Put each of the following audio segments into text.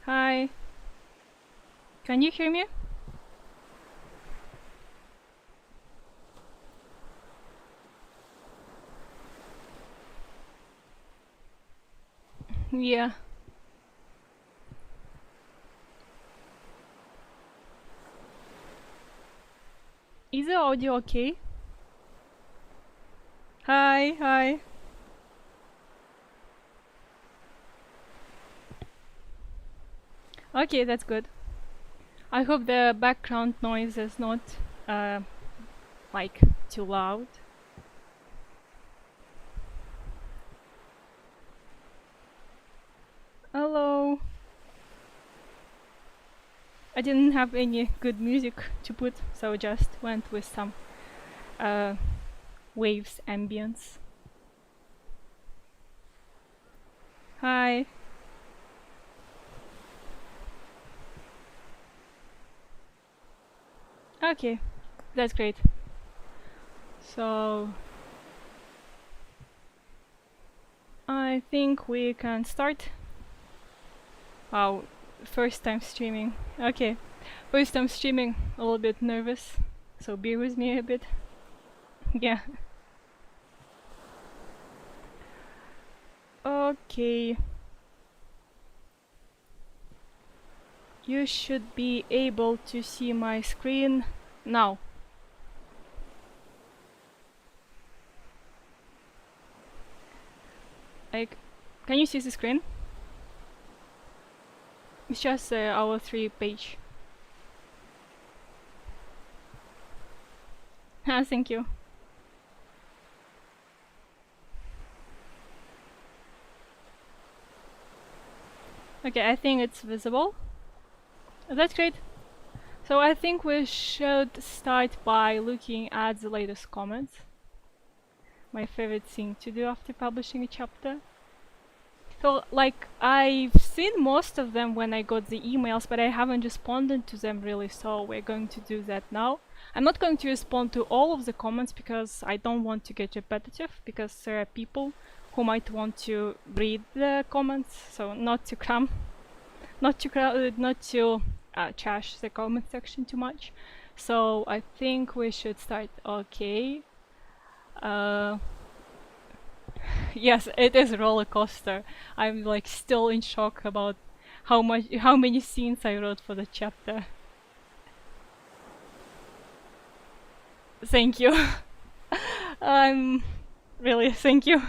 Hi. Can you hear me? Yeah. Is the audio okay? Hi, hi. Okay, that's good. I hope the background noise is not uh, like too loud. Hello. I didn't have any good music to put, so just went with some uh, waves ambience. Hi. Okay, that's great. So I think we can start. Wow, first time streaming. Okay, first time streaming, a little bit nervous, so bear with me a bit. Yeah. Okay. You should be able to see my screen now. Like, can you see the screen? It's just our 3 page. Ah, thank you. Okay, I think it's visible. That's great. So I think we should start by looking at the latest comments. My favorite thing to do after publishing a chapter. So, like, I've seen most of them when I got the emails, but I haven't responded to them really, so we're going to do that now. I'm not going to respond to all of the comments because I don't want to get repetitive, because there are people who might want to read the comments, so not to trash the comment section too much. So I think we should start. Okay. Yes, it is a roller coaster. I'm like still in shock about how many scenes I wrote for the chapter. Thank you. Really thank you.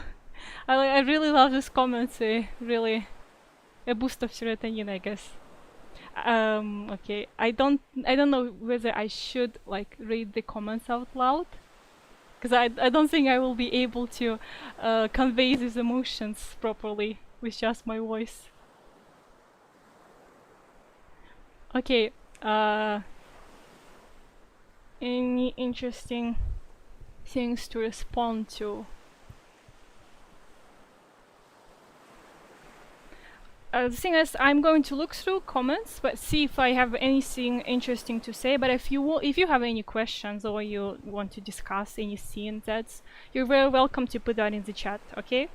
I really love these comments. Really a boost of serotonin, I guess. Okay. I don't know whether I should like read the comments out loud, because I don't think I will be able to convey these emotions properly with just my voice. Okay, any interesting things to respond to? The thing is, I'm going to look through comments, but see if I have anything interesting to say. But if you have any questions or you want to discuss any scene, you're very welcome to put that in the chat. Okay.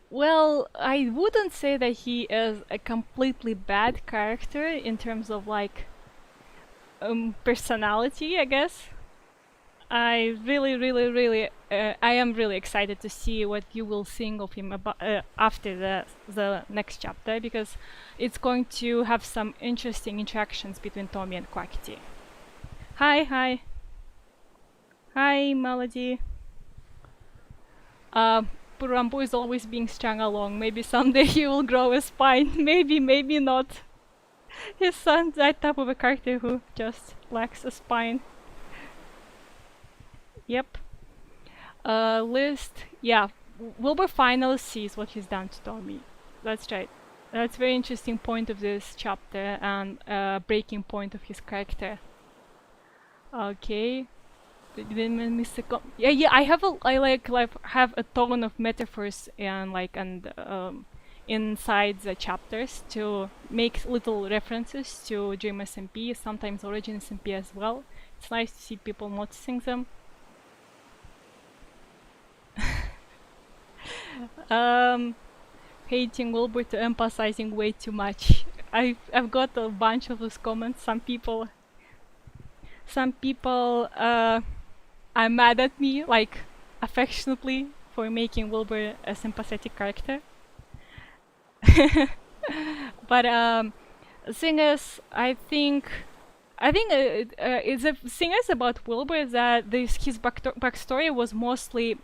Well, I wouldn't say that he is a completely bad character in terms of like personality, I guess. I am really excited to see what you will think of him about after the next chapter, because it's going to have some interesting interactions between Tommy and Quackity. Hi, hi, hi, Melody. Poor Ranboo is always being strung along. Maybe someday he will grow a spine. Maybe, maybe not. His son's that type of a character who just lacks a spine. Yep. List. Yeah. Wilbur finally sees what he's done to Tommy. That's right. That's a very interesting point of this chapter and breaking point of his character. Okay. Didn't miss a yeah. I have a ton of metaphors and inside the chapters to make little references to Dream SMP, sometimes Origin SMP as well. It's nice to see people noticing them. Hating Wilbur to emphasizing way too much. I've got a bunch of those comments. Some people are mad at me, like affectionately, for making Wilbur a sympathetic character. But the thing is, I think the thing is about Wilbur is that his backstory was mostly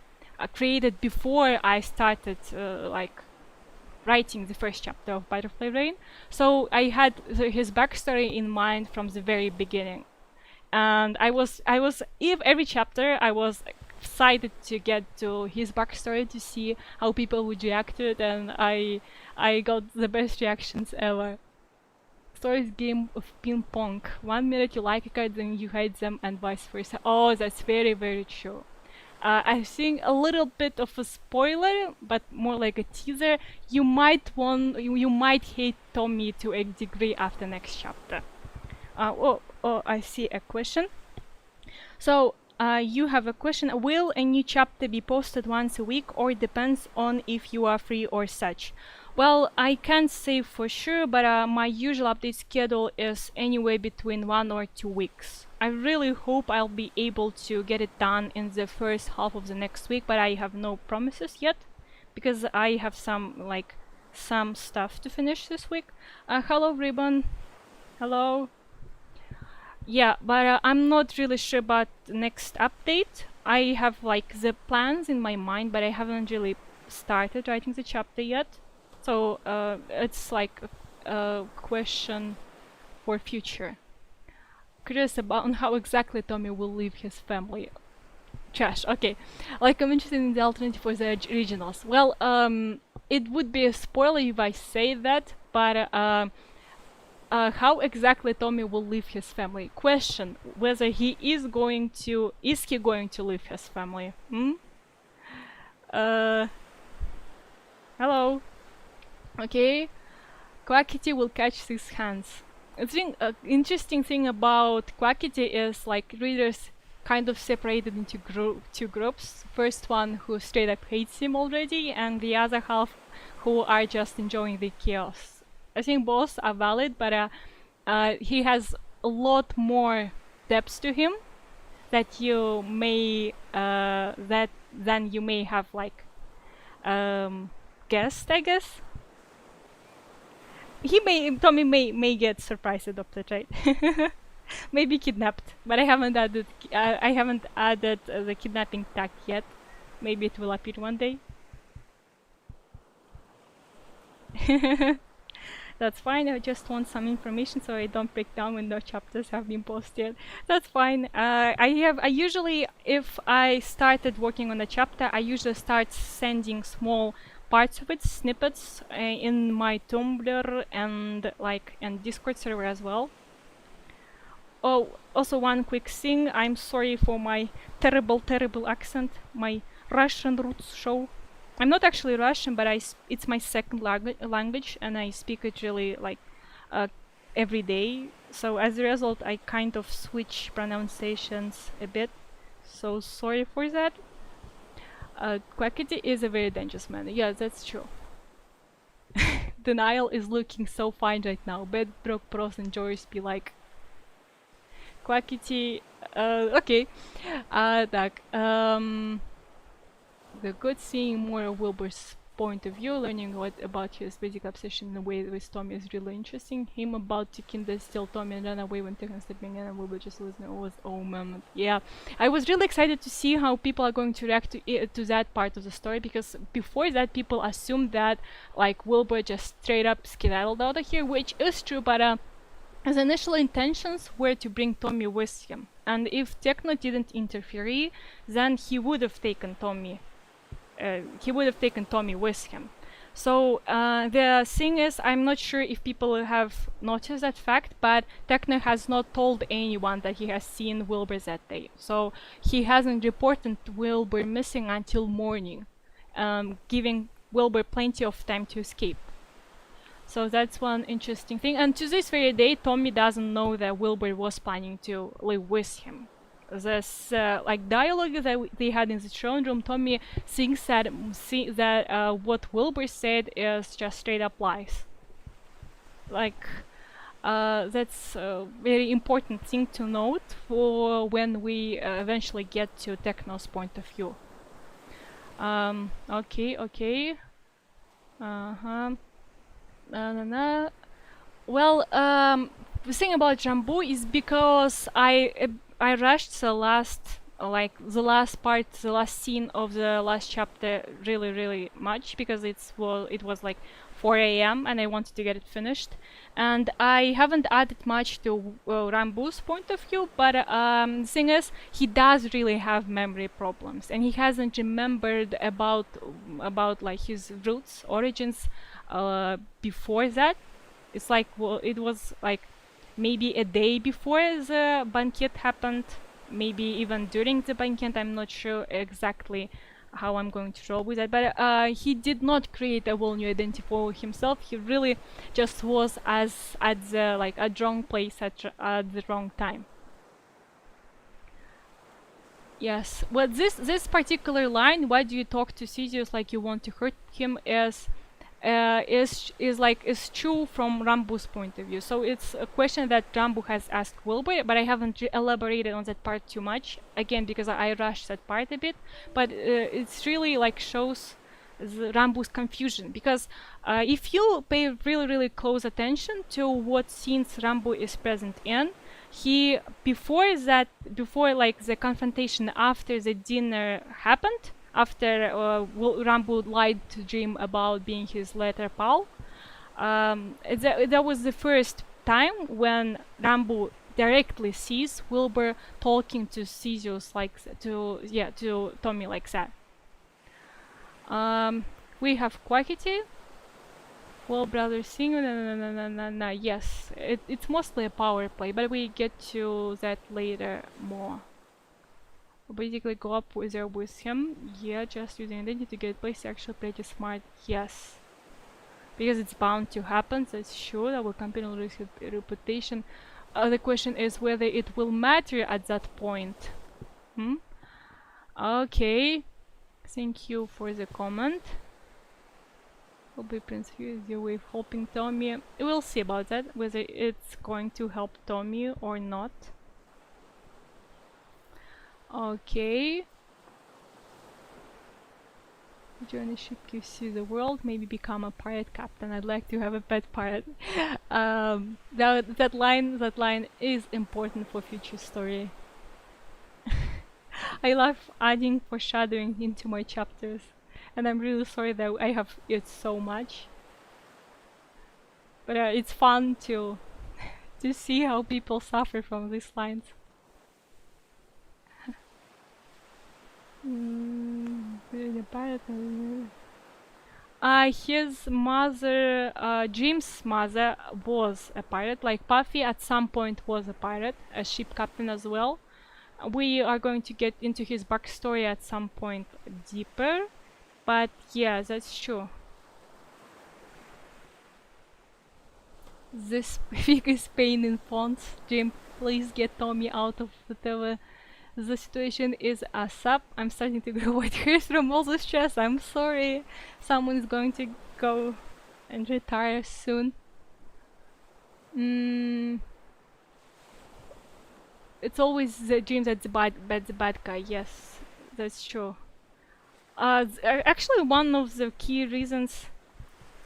created before I started like writing the first chapter of Butterfly Rain. So I had his backstory in mind from the very beginning, and I was if every chapter I was excited to get to his backstory to see how people would react to it, and I got the best reactions ever. Story's game of ping pong. 1 minute you like a card, then you hate them, and vice versa. Oh, that's very, very true. I think a little bit of a spoiler, but more like a teaser. You might hate Tommy to a degree after next chapter. Oh, I see a question. So you have a question. Will a new chapter be posted once a week, or depends on if you are free or such? Well, I can't say for sure, but my usual update schedule is anywhere between 1 or 2 weeks. I really hope I'll be able to get it done in the first half of the next week, but I have no promises yet, because I have some stuff to finish this week. Hello, Ribbon. Hello. Yeah, but I'm not really sure about the next update. I have like the plans in my mind, but I haven't really started writing the chapter yet. So it's like a question for future. Curious about how exactly Tommy will leave his family. Trash. Okay. Like, I'm interested in the alternative for the originals. Well, it would be a spoiler if I say that, but how exactly Tommy will leave his family? Question: whether he is going to leave his family? Hello. Okay. Quackity will catch these hands. Interesting thing about Quackity is like readers kind of separated into two groups. First one who straight up hates him already, and the other half who are just enjoying the chaos. I think both are valid, but he has a lot more depth to him that you may than you may have like guessed, I guess. Tommy may get surprised adopted, right? Maybe kidnapped, but I haven't added the kidnapping tag yet. Maybe it will appear one day. That's fine. I just want some information so I don't break down when no chapters have been posted. That's fine. I usually, if I started working on a chapter, I usually start sending small parts of it, snippets, in my Tumblr and Discord server as well. Oh, also one quick thing. I'm sorry for my terrible accent. My Russian roots show. I'm not actually Russian, but it's my second language, and I speak it really every day. So as a result, I kind of switch pronunciations a bit. So sorry for that. Quackity is a very dangerous man. Yeah, that's true. Denial is looking so fine right now. Bedrock Pros and Joyce be like. Quackity, okay. The good seeing more of Wilbur's point of view, learning what about his basic obsession in a way with Tommy is really interesting. Him about to kinder steal Tommy and run away when Techno stepping in, and Wilbur just listening was oh moment. Yeah, I was really excited to see how people are going to react to that part of the story, because before that people assumed that like Wilbur just straight up skedaddled out of here, which is true, but his initial intentions were to bring Tommy with him, and if Techno didn't interfere, then he would have taken Tommy. With him. So the thing is, I'm not sure if people have noticed that fact, but Techno has not told anyone that he has seen Wilbur that day. So he hasn't reported Wilbur missing until morning, giving Wilbur plenty of time to escape. So that's one interesting thing. And to this very day, Tommy doesn't know that Wilbur was planning to live with him. This like dialogue that they had in the throne room, Tommy thinks that what Wilbur said is just straight up lies. Like that's a very important thing to note for when we eventually get to Techno's point of view. Okay. Well, the thing about Ranboo is because I rushed the last part, the last scene of the last chapter really much because it was like 4 a.m. and I wanted to get it finished, and I haven't added much to Ranboo's point of view. But the thing is, he does really have memory problems, and he hasn't remembered about like his roots, origins before that. It's like, well, it was like maybe a day before the banquet happened, maybe even during the banquet. I'm not sure exactly how I'm going to roll with that, but he did not create a whole new identity for himself. He really just was at the wrong place at the wrong time. Yes, well, this particular line, "Why do you talk to Theseus like you want to hurt him?" is true from Ranboo's point of view. So it's a question that Ranboo has asked Wilbur, but I haven't elaborated on that part too much, again because I rushed that part a bit. But it's really like shows Ranboo's confusion, because if you pay really close attention to what scenes Ranboo is present in, he before like the confrontation after the dinner happened, after Ranboo lied to Jim about being his letter pal, that was the first time when Ranboo directly sees Wilbur talking to Theseus to Tommy like that. We have Quackity. Well, brother singer, no. Yes, it's mostly a power play, but we get to that later more. Basically go up there with him. Yeah, just using identity to get place. Actually pretty smart. Yes, because it's bound to happen. That's sure. Our company will risk reputation. The question is whether it will matter at that point. Okay, thank you for the comment. Will be Prince Hugh is your way of helping Tommy. We'll see about that, whether it's going to help Tommy or not. Okay. Join a ship, you see the world, maybe become a pirate captain. I'd like to have a pet pirate. That line is important for future story. I love adding foreshadowing into my chapters, and I'm really sorry that I have it so much. But it's fun to see how people suffer from these lines. His mother, Jim's mother, was a pirate. Like Puffy at some point was a pirate, a ship captain as well. We are going to get into his backstory at some point deeper, but yeah, that's true. This biggest pain in fonts. Jim, please get Tommy out of whatever the situation is ASAP. I'm starting to grow white hairs from all the stress. I'm sorry. Someone is going to go and retire soon. It's always the Jim that's the bad guy. Yes, that's true. Actually, one of the key reasons.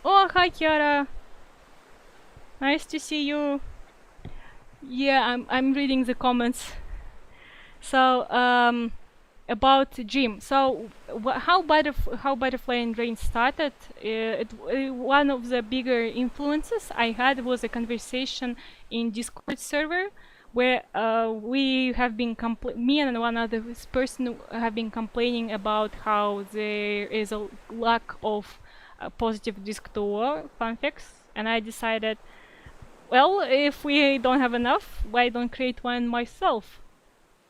Oh, hi, Kiara. Nice to see you. Yeah, I'm reading the comments. So about Jim. So how Butterfly and Rain started? One of the bigger influences I had was a conversation in Discord server where we have been me and one other person have been complaining about how there is a lack of positive disc to war fanfics, and I decided, well, if we don't have enough, why don't create one myself?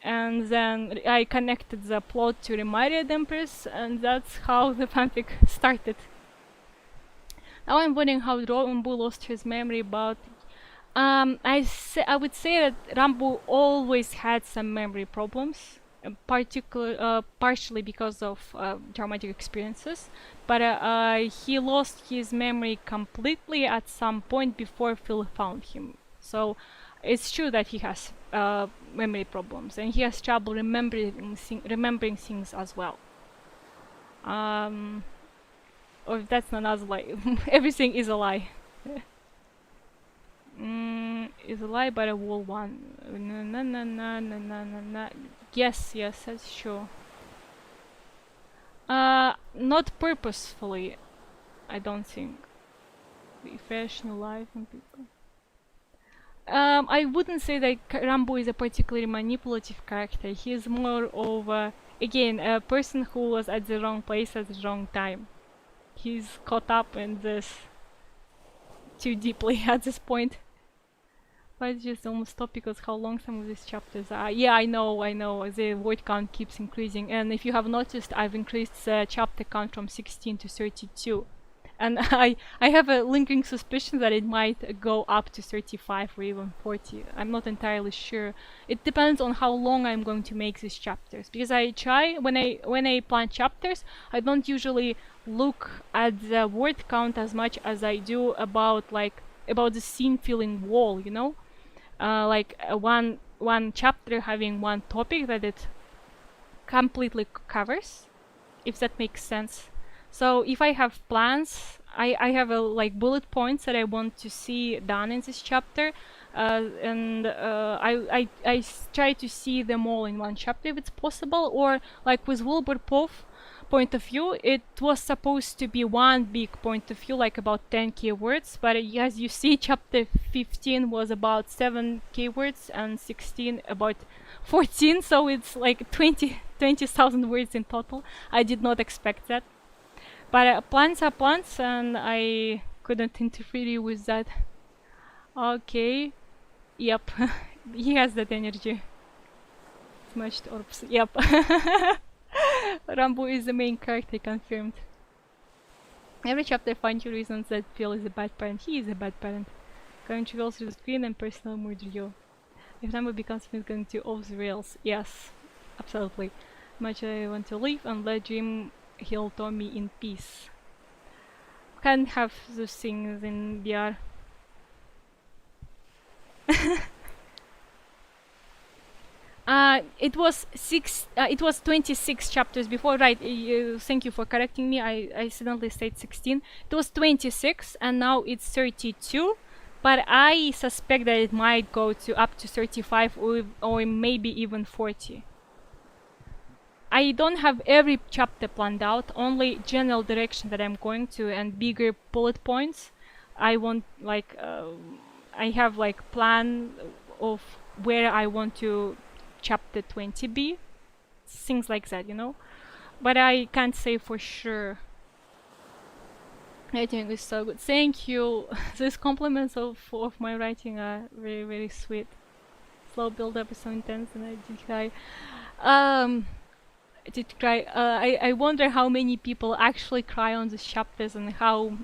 And then I connected the plot to Remariad Empress, and that's how the fanfic started. I'm wondering how Ranboo lost his memory, but I would say that Ranboo always had some memory problems, partially because of traumatic experiences, but he lost his memory completely at some point before Phil found him. So it's true that he has memory problems, and he has trouble remembering things as well. Or if that's not as lie, everything is a lie. Is a lie, but a whole one. Yes, that's true. Not purposefully, I don't think. The fresh new life on people. I wouldn't say that Ranboo is a particularly manipulative character. He is more of again, a person who was at the wrong place at the wrong time. He's caught up in this too deeply at this point. But it's just almost stop because how long some of these chapters are. Yeah, I know. The word count keeps increasing, and if you have noticed, I've increased the chapter count from 16 to 32. And I have a lingering suspicion that it might go up to 35 or even 40. I'm not entirely sure. It depends on how long I'm going to make these chapters. Because I try, when I plan chapters, I don't usually look at the word count as much as I do about the scene feeling wall, you know? One chapter having one topic that it completely covers, if that makes sense. So if I have plans, I have bullet points that I want to see done in this chapter, and I try to see them all in one chapter if it's possible. Or like with Wilbur point of view, it was supposed to be one big point of view, like about 10 keywords, but as you see, chapter 15 was about 7 keywords and 16 about 14, so it's like 20,000 words in total. I did not expect that. But plans are plans, and I couldn't interfere with that. Okay. Yep. He has that energy. Smashed orbs. Yep. Ranboo is the main character, confirmed. Every chapter finds you reasons that Phil is a bad parent. He is a bad parent. Going to roll through the screen and personal murder you. If Ranboo becomes me, it's going to off the rails. Yes, absolutely. Much I want to leave and let Jim heal Tommy in peace. Can't have those things in VR. It was 26 chapters before, right? Thank you for correcting me. I accidentally said 16. It was 26, and now it's 32. But I suspect that it might go up to 35 or maybe even 40. I don't have every chapter planned out, only general direction that I'm going to and bigger bullet points. I want I have plan of where I want to chapter 20 be, things like that, you know, but I can't say for sure. Writing is so good. Thank you. These compliments of my writing are very, very sweet. Slow build up is so intense, and I did cry. I wonder how many people actually cry on these chapters and how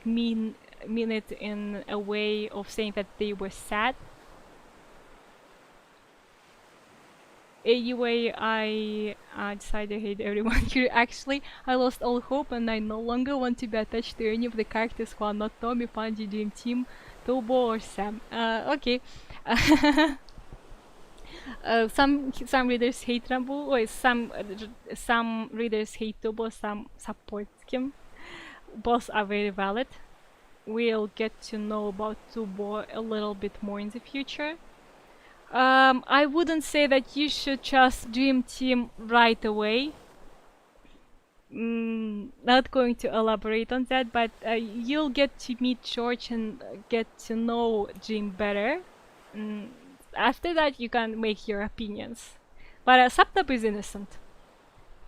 mean it in a way of saying that they were sad. Anyway, I decided I hate everyone here. Actually, I lost all hope and I no longer want to be attached to any of the characters who are not Tommy, Fungi, Dream Team, Tobo or Sam. Okay. Some readers hate Ranboo, or some readers hate Tobo, some support him. Both are very valid. We'll get to know about Tobo a little bit more in the future. I wouldn't say that you should trust Dream Team right away. Not going to elaborate on that, but you'll get to meet George and get to know Dream better. After that, you can make your opinions. But Saptap is innocent.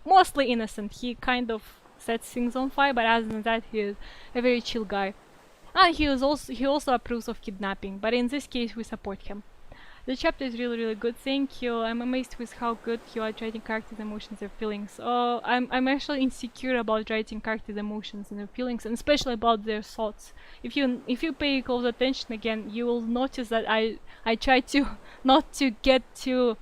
Mostly innocent. He kind of sets things on fire, but other than that, he is a very chill guy. And he also approves of kidnapping, but in this case, we support him. The chapter is really, really good. Thank you. I'm amazed with how good you are at writing characters' emotions and feelings. Oh, I'm actually insecure about writing characters' emotions and their feelings, and especially about their thoughts. If you pay close attention again, you will notice that I try to not to get too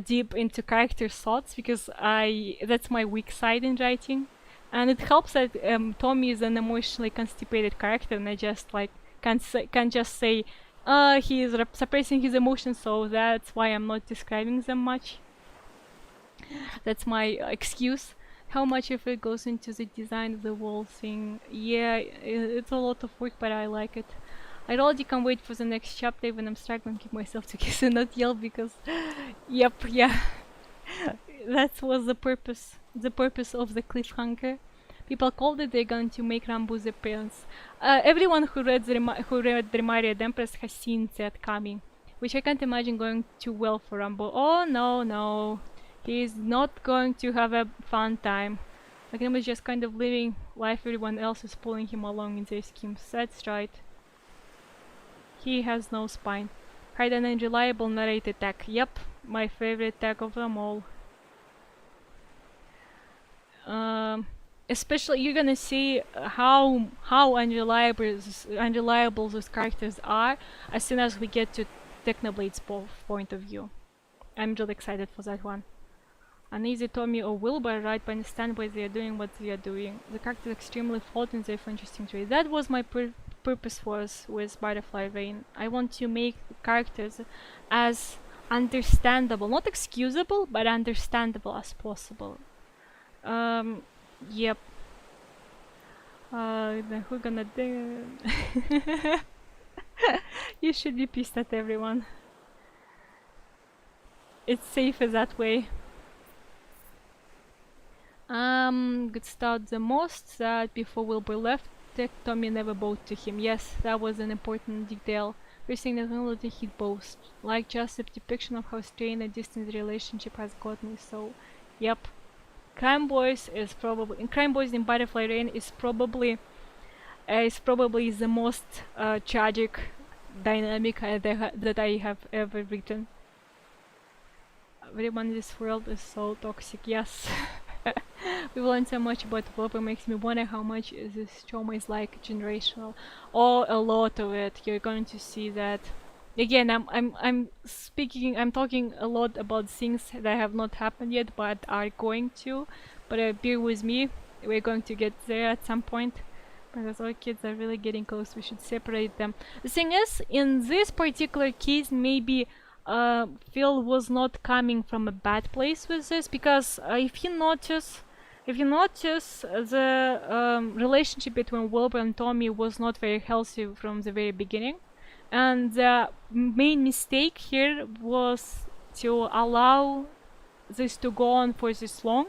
deep into characters' thoughts, because that's my weak side in writing, and it helps that Tommy is an emotionally constipated character, and I just like can't just say he is suppressing his emotions, so that's why I'm not describing them much. That's my excuse. How much of it goes into the design of the whole thing? Yeah, it's a lot of work, but I like it. I already can't wait for the next chapter, even I'm struggling to keep myself together and not yell, because yep, yeah. That was the purpose of the cliffhanger. People called it they're going to make Ranboo's appearance. Everyone who read the Married Empress has seen that coming, which I can't imagine going too well for Ranboo. Oh no, no, he's not going to have a fun time. Like, he was just kind of living life, everyone else is pulling him along in their schemes. That's right. He has no spine. Hide an unreliable narrated tag. Yep, my favorite tag of them all. Especially you're gonna see how unreliable those characters are as soon as we get to Technoblade's point of view. I'm really excited for that one. Uneasy Tommy or Wilbur right, but understand why they are doing what they are doing. The character is extremely flawed in their interesting way. That was my purpose was with Butterfly Rain. I want to make characters as understandable, not excusable, but understandable as possible. Yep. Then who gonna do? You should be pissed at everyone. It's safer that way. Good start the most that before Wilbur left, Tommy never bowed to him. Yes, that was an important detail. First thing that melody he boast. Like just a depiction of how strained a distant relationship has gotten. So, yep. Crime Boys in Butterfly Rain is probably the most tragic dynamic that I have ever written. Everyone in this world is so toxic. Yes. We've learned so much about Wilbur, makes me wonder how much this trauma is like generational. Oh, a lot of it. You're going to see that. Again, I'm talking a lot about things that have not happened yet, but are going to. But bear with me, we're going to get there at some point. Because our kids are really getting close, we should separate them. The thing is, in this particular case, maybe Phil was not coming from a bad place with this, because if you notice, the relationship between Wilbur and Tommy was not very healthy from the very beginning, and the main mistake here was to allow this to go on for this long,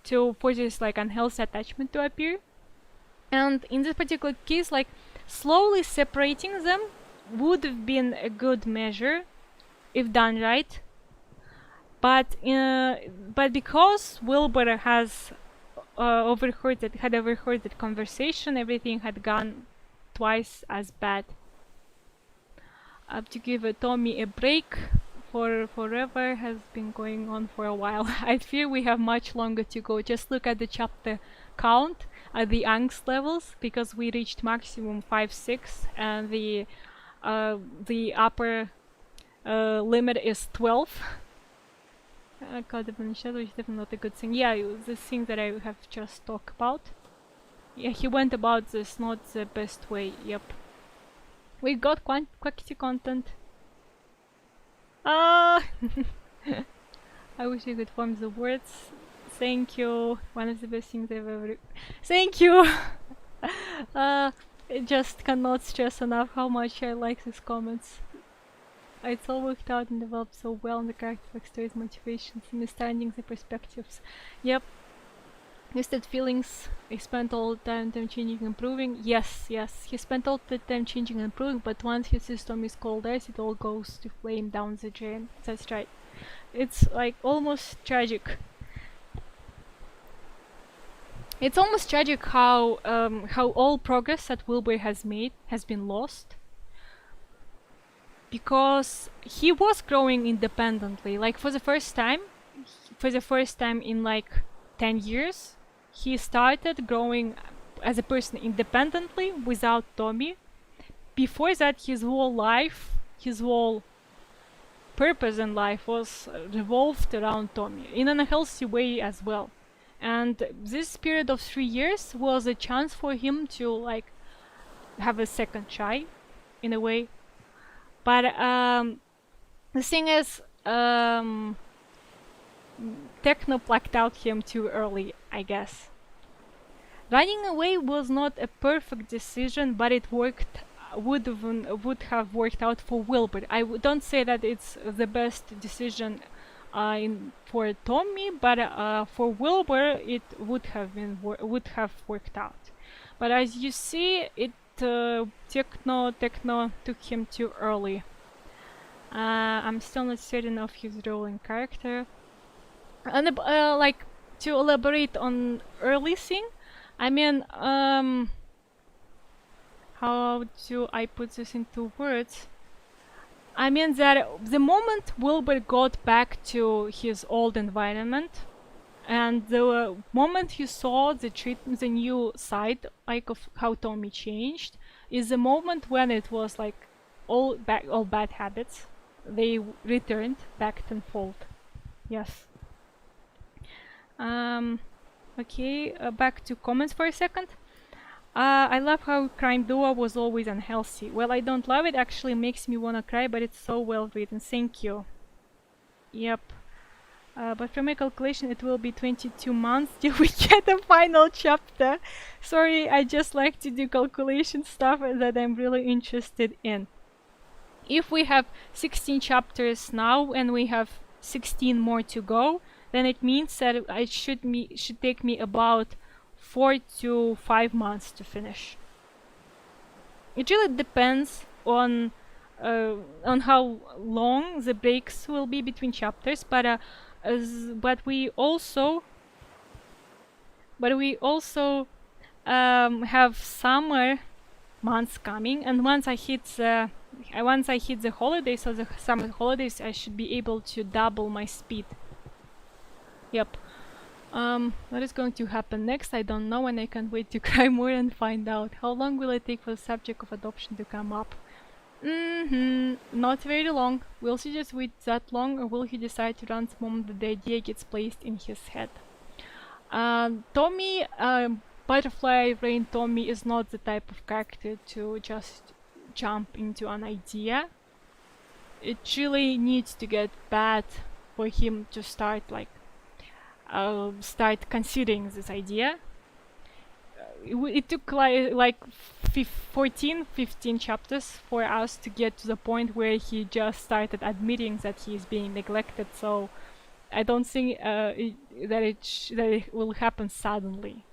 for this like unhealthy attachment to appear. And in this particular case, like, slowly separating them would have been a good measure if done right, but because Wilbur has overheard that conversation, everything had gone twice as bad. To give Tommy a break for forever has been going on for a while. I fear we have much longer to go. Just look at the chapter count at the angst levels, because we reached maximum 5-6 and the upper limit is 12. God, the shadow is definitely not a good thing. Yeah, the thing that I have just talked about. Yeah, he went about this not the best way. Yep. We got quality content. I wish I could form the words. Thank you. One of the best things I've ever. Thank you. I just cannot stress enough how much I like these comments. It's all worked out and developed so well, and the character backstories, motivations, understanding the perspectives. Yep. Listed feelings. He spent all the time changing and improving. Yes, he spent all the time changing and improving, but once his system is cold ice, it all goes to flame down the drain. That's right. It's like almost tragic. It's almost tragic how all progress that Wilbur has made has been lost because he was growing independently. Like for the first time in like 10 years, he started growing as a person independently without Tommy. Before that, his whole purpose in life was revolved around Tommy in an unhealthy way as well. And this period of 3 years was a chance for him to like have a second child in a way. But the thing is, Techno plucked out him too early, I guess. Running away was not a perfect decision, but it would have worked out for Wilbur. I don't say that it's the best decision for Tommy, but for Wilbur it would have worked out. But as you see, Techno took him too early. I'm still not certain of his role in character. And like to elaborate on early thing, I mean, how do I put this into words? I mean that the moment Wilbur got back to his old environment, and the moment he saw the new side, like of how Tommy changed, is the moment when it was like all bad habits, they returned back tenfold. Yes. Okay, back to comments for a second. I love how crime duo was always unhealthy. Well, I don't love it, actually makes me wanna cry, but it's so well written. Thank you. Yep. But from my calculation it will be 22 months till we get the final chapter. Sorry, I just like to do calculation stuff that I'm really interested in. If we have 16 chapters now and we have 16 more to go, then it means that it should take me about 4 to 5 months to finish. It really depends on how long the breaks will be between chapters, but we also have summer months coming, and once I hit the holidays, or the summer holidays, I should be able to double my speed. Yep. What is going to happen next? I don't know, and I can't wait to cry more and find out. How long will it take for the subject of adoption to come up? Not very long. Will he just wait that long, or will he decide to run the moment that the idea gets placed in his head? Tommy, Butterfly Brain Tommy is not the type of character to just jump into an idea. It really needs to get bad for him to start considering this idea. It took like 15 chapters for us to get to the point where he just started admitting that he is being neglected, so I don't think that it will happen suddenly.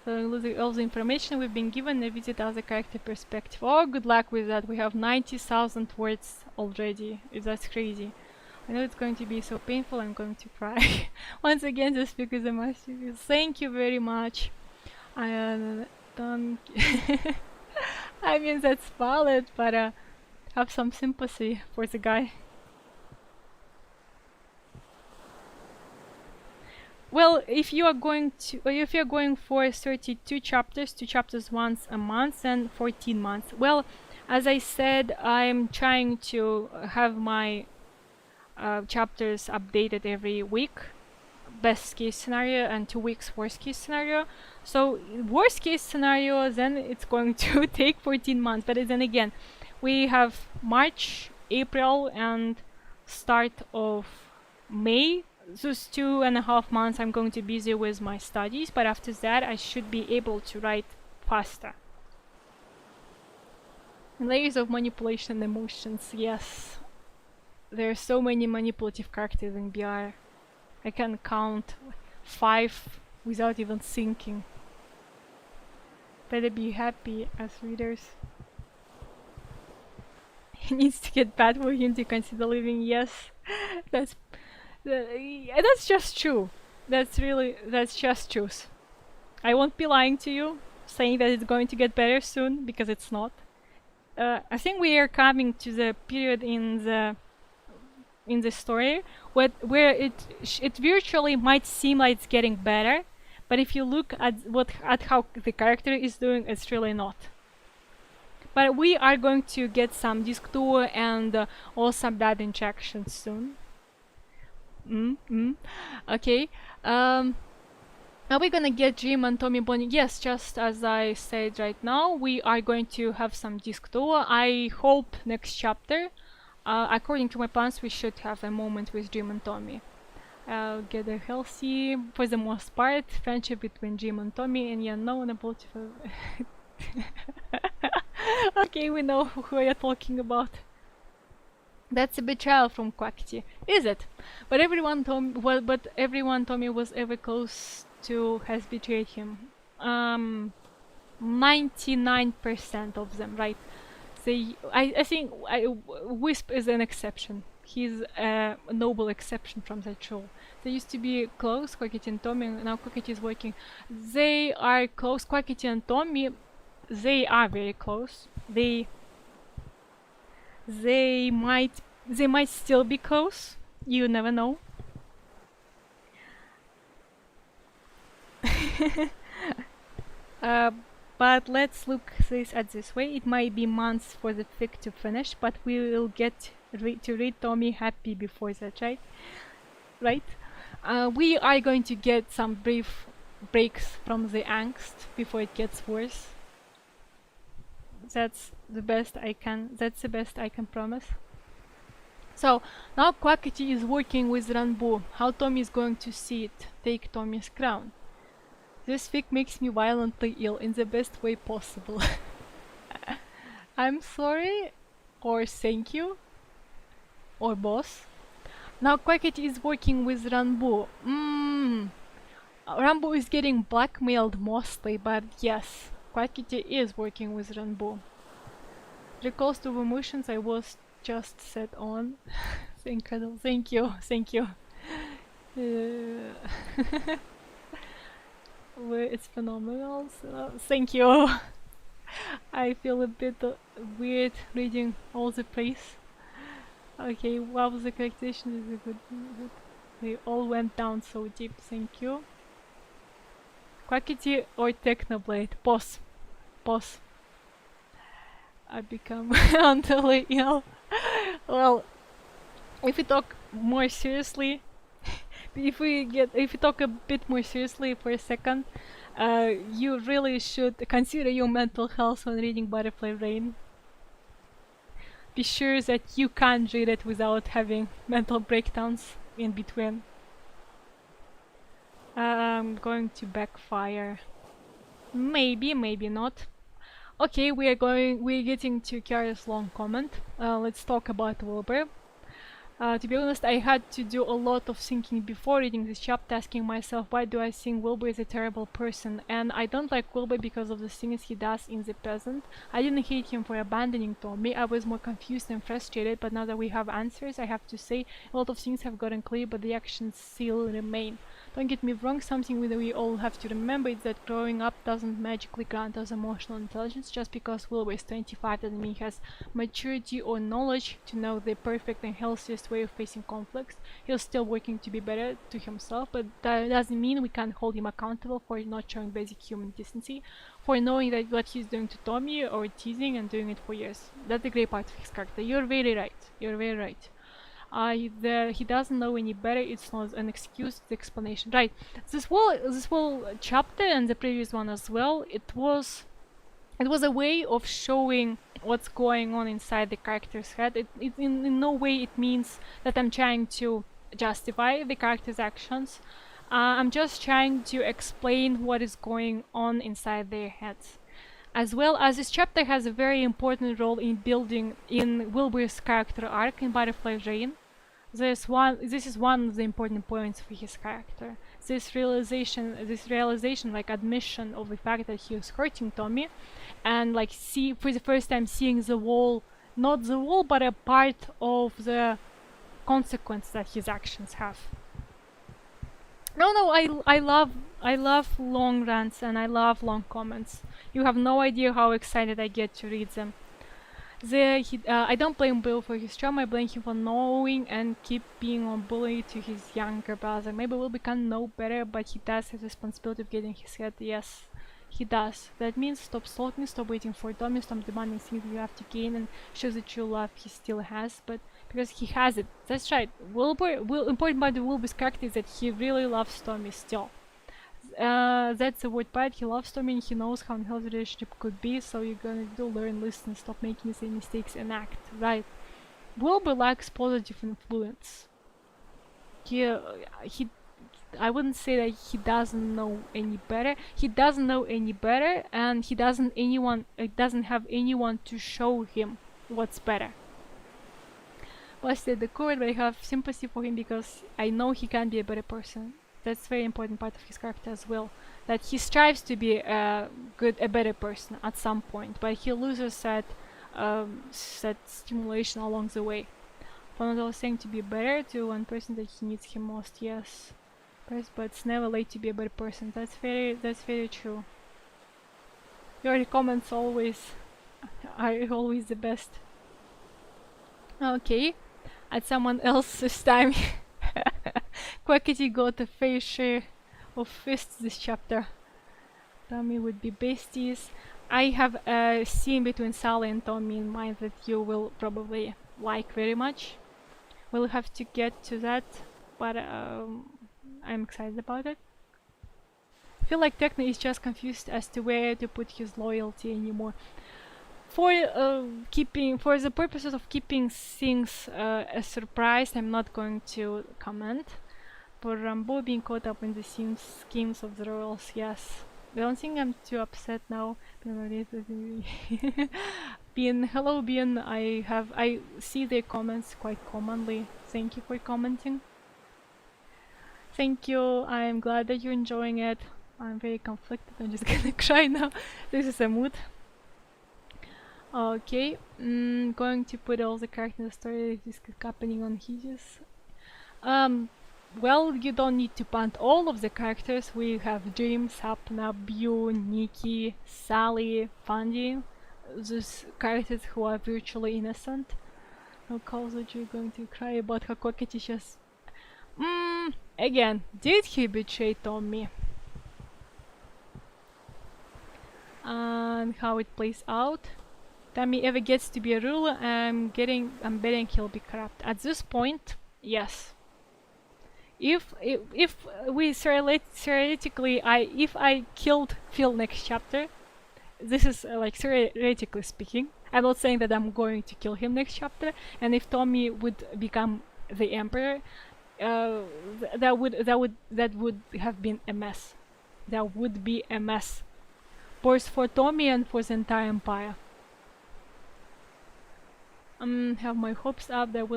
So losing all the information we've been given, a visit as a character perspective. Oh, good luck with that. We have 90,000 words already. That's crazy. I know it's going to be so painful, I'm going to cry. Once again, just because I'm masterpiece. Thank you very much. I don't... I mean, that's valid, but have some sympathy for the guy. Well, if you're going for 32 chapters, 2 chapters once a month, then 14 months. Well, as I said, I'm trying to have my chapters updated every week, best case scenario, and 2 weeks worst case scenario. So worst case scenario, then it's going to take 14 months. But then again, we have March, April, and start of May. Those 2.5 months I'm going to be busy with my studies, but after that I should be able to write faster. Layers of manipulation and emotions, yes. There are so many manipulative characters in BR. I can count 5 without even thinking. Better be happy as readers. It needs to get bad for him to consider leaving. Yes, that's just true. That's just truth. I won't be lying to you, saying that it's going to get better soon, because it's not. I think we are coming to the period in the story where it virtually might seem like it's getting better, but if you look at how the character is doing, it's really not. But we are going to get some disc tour and also blood injections soon. Okay. Are we gonna get Jim and Tommy Bonnie? Yes, just as I said right now, we are going to have some disc tour. I hope next chapter. According to my plans, we should have a moment with Jim and Tommy. Get a healthy, for the most part, friendship between Jim and Tommy, and yeah, no one about Okay, we know who we are talking about. That's a betrayal from Quackity, is it? But everyone Tommy was ever close to has betrayed him. 99% of them, right? I think Wisp is an exception. He's a noble exception from that rule. They used to be close, Quackity and Tommy, and now Quackity is working. They are close, Quackity and Tommy. They are very close. They might still be close. You never know. But let's look at this way. It might be months for the fic to finish, but we will get to read Tommy happy before that, right? Right? We are going to get some brief breaks from the angst before it gets worse. That's the best I can promise. So now Quackity is working with Ranboo. How Tommy is going to see it take Tommy's crown. This fic makes me violently ill in the best way possible. I'm sorry, or thank you, or boss. Now Quackity is working with Ranboo. Ranboo is getting blackmailed mostly, but yes, Quackity is working with Ranboo. Recalls to emotions I was just set on. Incredible. Thank you. It's phenomenal. So, thank you. I feel a bit weird reading all the praise. Okay, wow, the characterization is a good. They all went down so deep. Thank you. Quackity or Technoblade? Boss. I become mentally ill. Well, if we talk more seriously, if we talk a bit more seriously for a second, you really should consider your mental health when reading Butterfly Rain. Be sure that you can't read it without having mental breakdowns in between. I'm going to backfire. Maybe not. Okay, we're getting to Kiara's long comment. Let's talk about Wilbur. To be honest, I had to do a lot of thinking before reading this chapter, asking myself, why do I think Wilbur is a terrible person? And I don't like Wilbur because of the things he does in the present. I didn't hate him for abandoning Tommy. I was more confused and frustrated, but now that we have answers, I have to say a lot of things have gotten clear, but the actions still remain. Don't get me wrong, something that we all have to remember is that growing up doesn't magically grant us emotional intelligence. Just because Wilbur is 25 doesn't mean he has maturity or knowledge to know the perfect and healthiest way of facing conflicts. He's still working to be better to himself, but that doesn't mean we can't hold him accountable for not showing basic human decency, for knowing that what he's doing to Tommy or teasing and doing it for years. That's the great part of his character. You're very right. He doesn't know any better. It's not an excuse, it's explanation. Right. This whole chapter and the previous one as well, it was a way of showing what's going on inside the character's head. In no way it means that I'm trying to justify the character's actions. I'm just trying to explain what is going on inside their heads. As well as this chapter has a very important role in building in Wilbur's character arc in Butterfly Rain. This is one of the important points for his character. This realization, like admission of the fact that he was hurting Tommy, and like for the first time seeing the wall, not the wall, but a part of the consequence that his actions have. No, I love long rants and I love long comments. You have no idea how excited I get to read them. I don't blame Bill for his trauma. I blame him for knowing and keep being a bully to his younger brother. Maybe Wilbur can't know better, but he does have the responsibility of getting his head. Yes, he does. That means stop stalking, stop waiting for Tommy, stop demanding things you have to gain, and show the true love he still has. But because he has it, that's right. Important part of Wilbur's character is that he really loves Tommy still. That's the word part. He loves Tommy and he knows how unhealthy the relationship could be, so you're gonna do learn, listen, stop making the same mistakes and act, right? Wilbur lacks positive influence. I wouldn't say that he doesn't know any better. He doesn't know any better, and he doesn't have anyone to show him what's better. Busted the cord, but I have sympathy for him because I know he can be a better person. That's a very important part of his character as well. That he strives to be a better person at some point, but he loses that stimulation along the way. One of saying to be better to one person that he needs him most, yes. But it's never late to be a better person. That's very true. Your comments are always the best. Okay, at someone else's time. Quackity got a fair share of fists this chapter. Tommy would be besties. I have a scene between Sally and Tommy in mind that you will probably like very much. We'll have to get to that, but I'm excited about it. I feel like Techno is just confused as to where to put his loyalty anymore. For the purposes of keeping things a surprise, I'm not going to comment. For Ranboo being caught up in the schemes of the royals, yes. I don't think I'm too upset now. Bean, hello Bean, I see their comments quite commonly. Thank you for commenting. Thank you, I'm glad that you're enjoying it. I'm very conflicted, I'm just gonna cry now. This is a mood. Okay, going to put all the characters in the story this is happening on Hughes. Well, you don't need to punt all of the characters. We have Dream, Sapna, Bew, Niki, Sally, Fundy. Those characters who are virtually innocent. No calls that you're going to cry about how Cockety just... Again, did he betray Tommy? And how it plays out. Tommy ever gets to be a ruler, I'm betting he'll be corrupt. At this point, yes. If we theoretically, if I killed Phil next chapter, this is like theoretically speaking. I'm not saying that I'm going to kill him next chapter. And if Tommy would become the emperor, that would have been a mess. That would be a mess, both for Tommy and for the entire empire. Have my hopes up that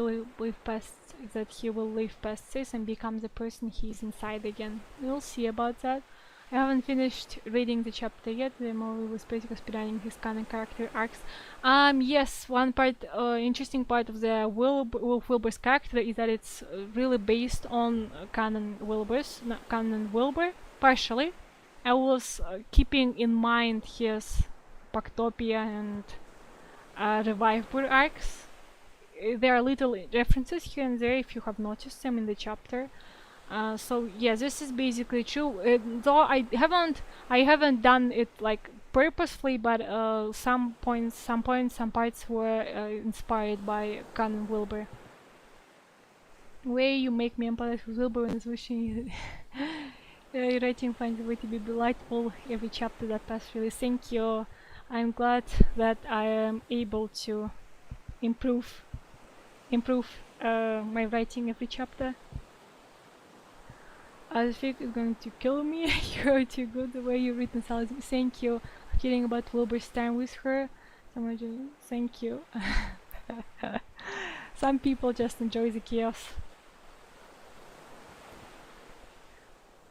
he will live past this and become the person he is inside again. We'll see about that. I haven't finished reading the chapter yet. The movie was basically speedrunning his canon character arcs. Yes, one part, interesting part of the Wilbur's character is that it's really based on canon Wilbur, partially. I was keeping in mind his Pactopia and Revivebur arcs. There are little references here and there if you have noticed them in the chapter. So yeah, this is basically true. Though I haven't done it like purposefully, but some parts were inspired by canon Wilbur. Way you make me empathize with Wilbur and is wishing writing finds a way to be delightful every chapter that passed. Really, thank you. I'm glad that I am able to improve my writing every chapter. I think it's going to kill me. You're too good the way you read and sound. Thank you for hearing about Wilbur's time with her. Thank you. Some people just enjoy the chaos.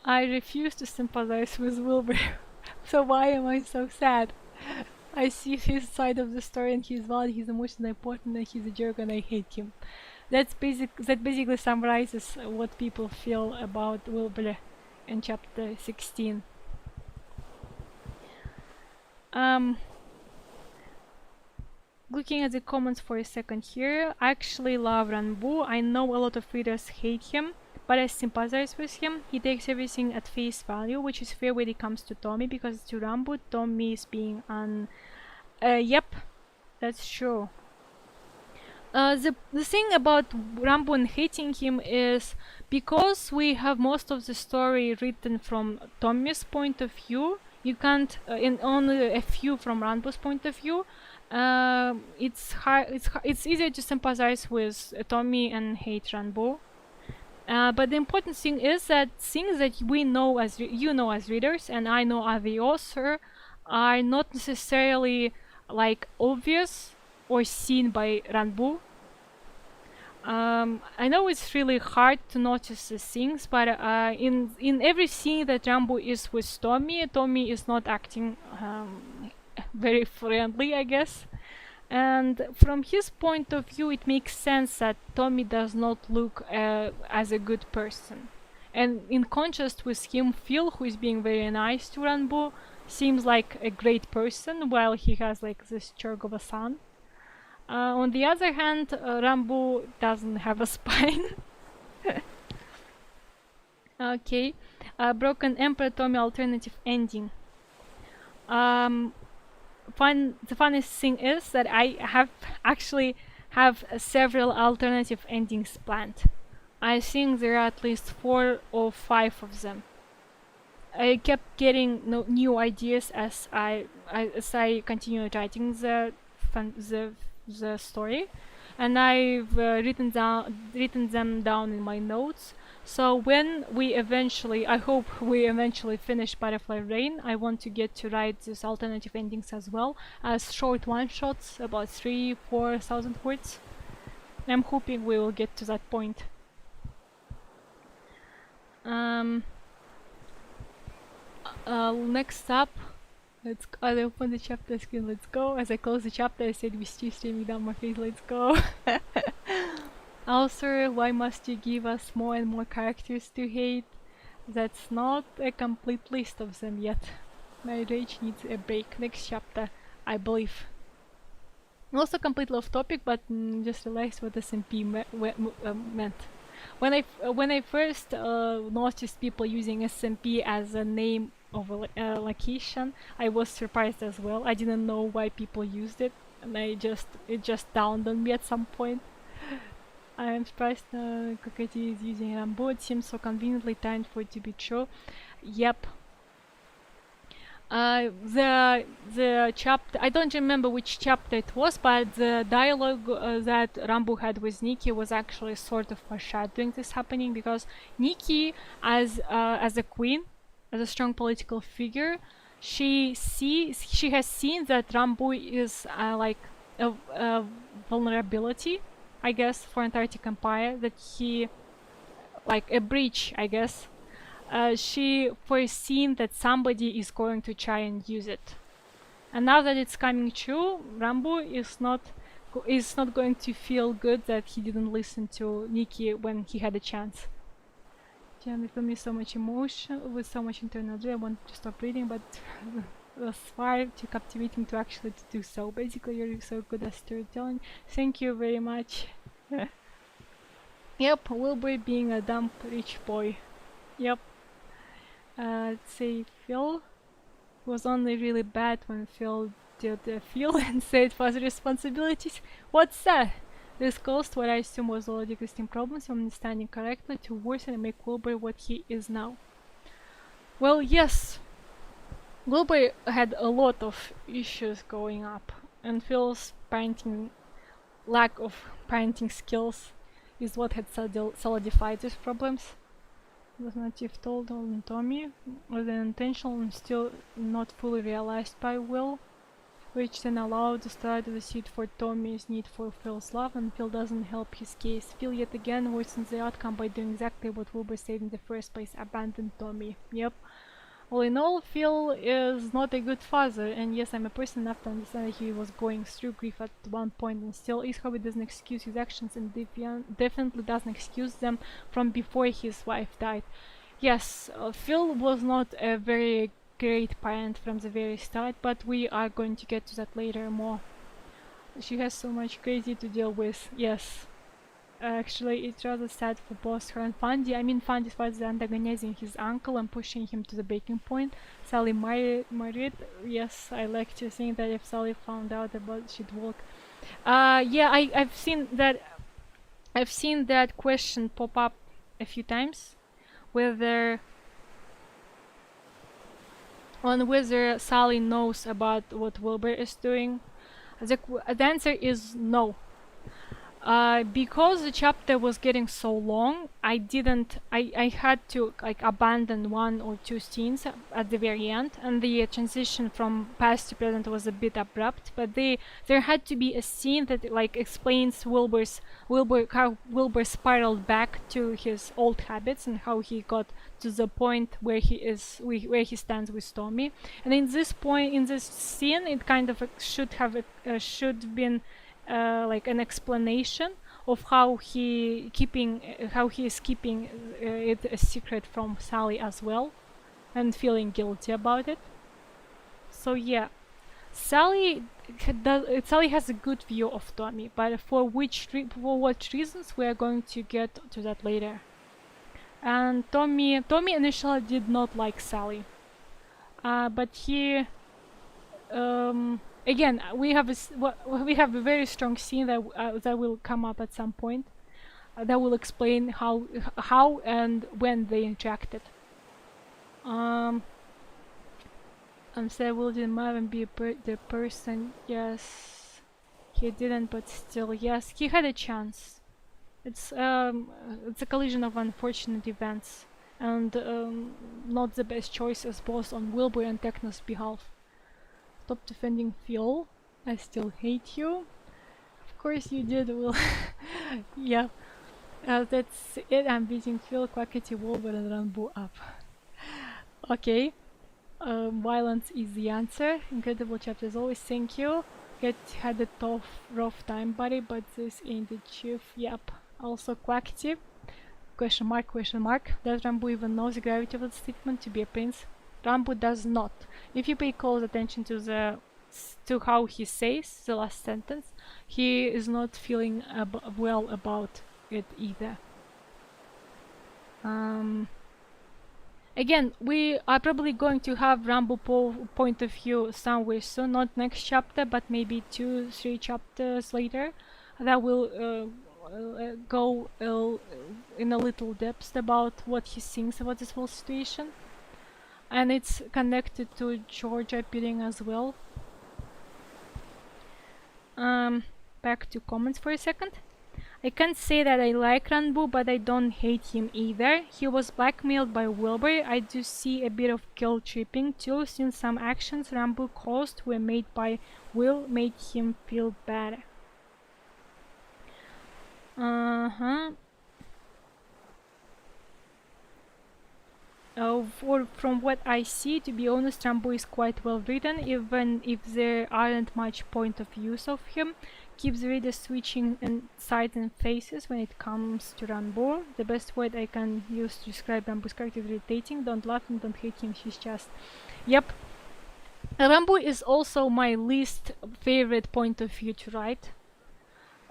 I refuse to sympathize with Wilbur. So why am I so sad? I see his side of the story and he's valid, he's emotionally important and he's a jerk and I hate him. That basically summarizes what people feel about Wilbur in chapter 16. looking at the comments for a second here, I actually love Ranboo. I know a lot of readers hate him, but I sympathize with him. He takes everything at face value, which is fair when it comes to Tommy, because to Ranboo, Tommy is being yep, that's true. The thing about Ranboo and hating him is because we have most of the story written from Tommy's point of view. You can't, in only a few from Ranboo's point of view. It's easier to sympathize with Tommy and hate Ranboo. But the important thing is that things that we know as you know as readers, and I know as the author, are not necessarily like obvious or seen by Ranboo. I know it's really hard to notice these things, but in every scene that Ranboo is with Tommy, Tommy is not acting very friendly, I guess. And from his point of view, it makes sense that Tommy does not look as a good person. And in contrast with him, Phil, who is being very nice to Ranboo, seems like a great person, while he has like this jerk of a son. On the other hand, Ranboo doesn't have a spine. Okay, Broken Emperor Tommy alternative ending. The funniest thing is that I actually have several alternative endings planned. I think there are at least 4 or 5 of them. I kept getting new ideas as I continued writing the story, and I've written them down in my notes. So when I hope we eventually finish Butterfly Rain, I want to get to write these alternative endings as well as short one-shots, about 3,000-4,000 words. I'm hoping we will get to that point. Next up, I open the chapter screen, let's go. As I close the chapter, I said with tears streaming down my face, let's go. Also, why must you give us more and more characters to hate? That's not a complete list of them yet. My rage needs a break. Next chapter, I believe. Also completely off topic, but just realized what SMP meant. When I first noticed people using SMP as a name of a location, I was surprised as well. I didn't know why people used it, and it just dawned on me at some point. I am surprised Koketi is using Ranboo. It seems so conveniently timed for it to be true. Yep. The chapter, I don't remember which chapter it was, but the dialogue that Ranboo had with Niki was actually sort of foreshadowing this happening, because Niki, as a queen, as a strong political figure, she has seen that Ranboo is like a vulnerability, I guess, for Antarctic Empire, that he, like a breach, I guess. She foreseen that somebody is going to try and use it, and now that it's coming true, Ranboo is not going to feel good that he didn't listen to Niki when he had a chance. Damn, it filled me so much emotion with so much internal joy. I wanted to stop reading, but it was far too captivating to actually do so. Basically, you're so good at storytelling. Thank you very much. Yep, Wilbur being a dumb rich boy. Yep. Let's say Phil was only really bad when Phil did Phil and said for the responsibilities. What's that? This caused what I assume was already existing problems, if I'm understanding correctly, to worsen and make Wilbur what he is now. Well, yes. Wilbur had a lot of issues going up, and Phil's lack of parenting skills is what had solidified these problems. Was not if told on Tommy, was an intentional and still not fully realized by Will, which then allowed the start of the seed for Tommy's need for Phil's love, and Phil doesn't help his case. Phil yet again worsens the outcome by doing exactly what Wilbur said in the first place, abandon Tommy. Yep. All in all, Phil is not a good father, and yes, I'm a person enough to understand that he was going through grief at one point, and still is how it doesn't excuse his actions, and definitely doesn't excuse them from before his wife died. Yes, Phil was not a very great parent from the very start, but we are going to get to that later more. She has so much crazy to deal with. Yes. Actually, it's rather sad for both her and Fundy. I mean, Fundy was antagonizing his uncle and pushing him to the breaking point. Sally married. Yes, I like to think that if Sally found out about it, she'd walk. Yeah, I've seen that. I've seen that question pop up a few times, whether Sally knows about what Wilbur is doing. The answer is no. Because the chapter was getting so long, I had to like abandon one or two scenes at the very end, and the transition from past to present was a bit abrupt, but there had to be a scene that like explains how Wilbur spiraled back to his old habits and how he got to the point where he stands with Tommy. And in this scene, it kind of should been like an explanation of how he is keeping it a secret from Sally as well, and feeling guilty about it. So yeah, Sally has a good view of Tommy, but for what reasons we are going to get to that later. And Tommy initially did not like Sally, but he again, we have a very strong scene that will come up at some point that will explain how and when they interacted. And said, "Will Marvin be the person?" Yes, he didn't, but still, yes, he had a chance. It's a collision of unfortunate events, and not the best choices, both on Wilbur and Techno's behalf. Stop defending Phil. I still hate you. Of course you did, Will. Yeah. That's it. I'm beating Phil, Quackity, Wilbur, and Ranboo up. Okay. Violence is the answer. Incredible chapter as always. Thank you. Had a rough time, buddy, but this ain't the chief. Yep. Also Quackity. Question mark, question mark. Does Ranboo even know the gravity of the statement to be a prince? Ranboo does not. If you pay close attention to how he says the last sentence, he is not feeling well about it either. Again, we are probably going to have Ranboo point of view somewhere soon, not next chapter, but maybe 2-3 chapters later. That will go in a little depth about what he thinks about this whole situation. And it's connected to George appearing as well. Back to comments for a second. I can't say that I like Ranboo, but I don't hate him either. He was blackmailed by Wilbur. I do see a bit of guilt tripping too, since some actions Ranboo caused were made by Will made him feel bad. From what I see, to be honest, Ranboo is quite well written, even if there aren't much point of views of him. Keeps the reader switching sides and faces when it comes to Ranboo. The best word I can use to describe Ranboo's character is irritating. Don't laugh and don't hate him, she's just... Yep. Ranboo is also my least favorite point of view to write.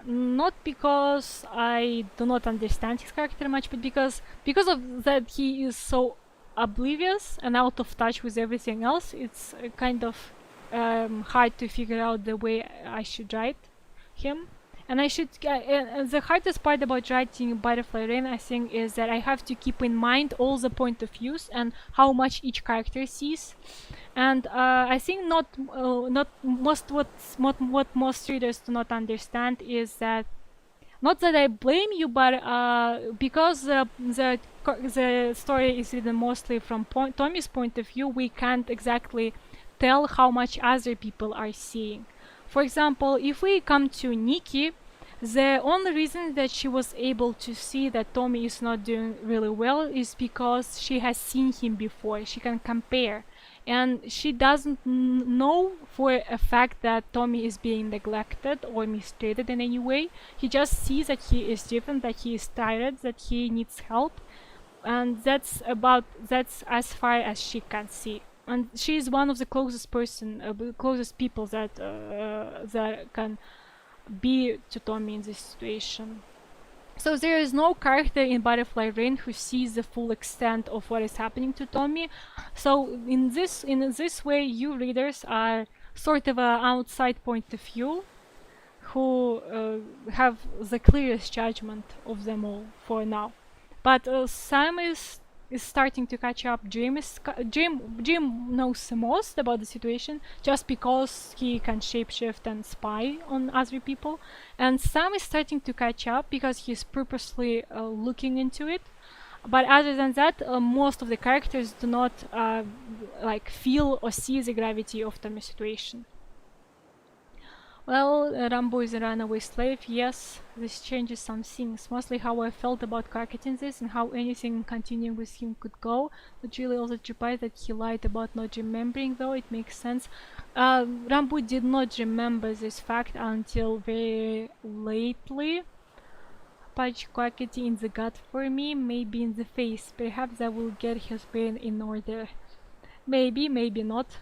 Not because I do not understand his character much, but because of that he is so oblivious and out of touch with everything else. It's kind of hard to figure out the way I should write him. And the hardest part about writing Butterfly Rain, I think, is that I have to keep in mind all the point of views and how much each character sees. And I think what most readers do not understand is that, not that I blame you, but because the story is written mostly from Tommy's point of view, we can't exactly tell how much other people are seeing. For example, if we come to Niki, the only reason that she was able to see that Tommy is not doing really well is because she has seen him before. She can compare. And she doesn't know for a fact that Tommy is being neglected or mistreated in any way. He just sees that he is different, that he is tired, that he needs help. And that's as far as she can see. And she is one of the closest people that can be to Tommy in this situation. So there is no character in Butterfly Rain who sees the full extent of what is happening to Tommy. So in this way, you readers are sort of an outside point of view who have the clearest judgment of them all for now. But Sam is starting to catch up. Jim knows the most about the situation just because he can shapeshift and spy on other people, and Sam is starting to catch up because he's purposely looking into it. But other than that, most of the characters do not like feel or see the gravity of the situation. Well, Ranboo is a runaway slave. Yes, this changes some things. Mostly how I felt about Crockett in this and how anything continuing with him could go. But really also surprised that he lied about not remembering, though it makes sense. Ranboo did not remember this fact until very lately. Punch Crockett in the gut for me, maybe in the face. Perhaps that will get his brain in order. Maybe, maybe not.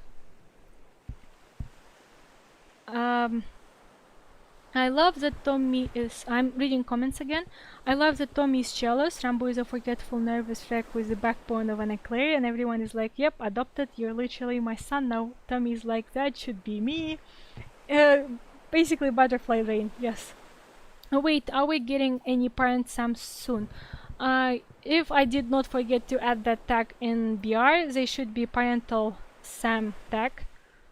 I love that Tommy is... I'm reading comments again. I love that Tommy is jealous. Ranboo is a forgetful, nervous wreck with the backbone of an eclair, and everyone is like, yep, adopted, you're literally my son now. Tommy is like, that should be me. Basically Butterfly Rain, yes. Oh, wait, are we getting any parent Sam soon? If I did not forget to add that tag in BR, they should be parental Sam tag.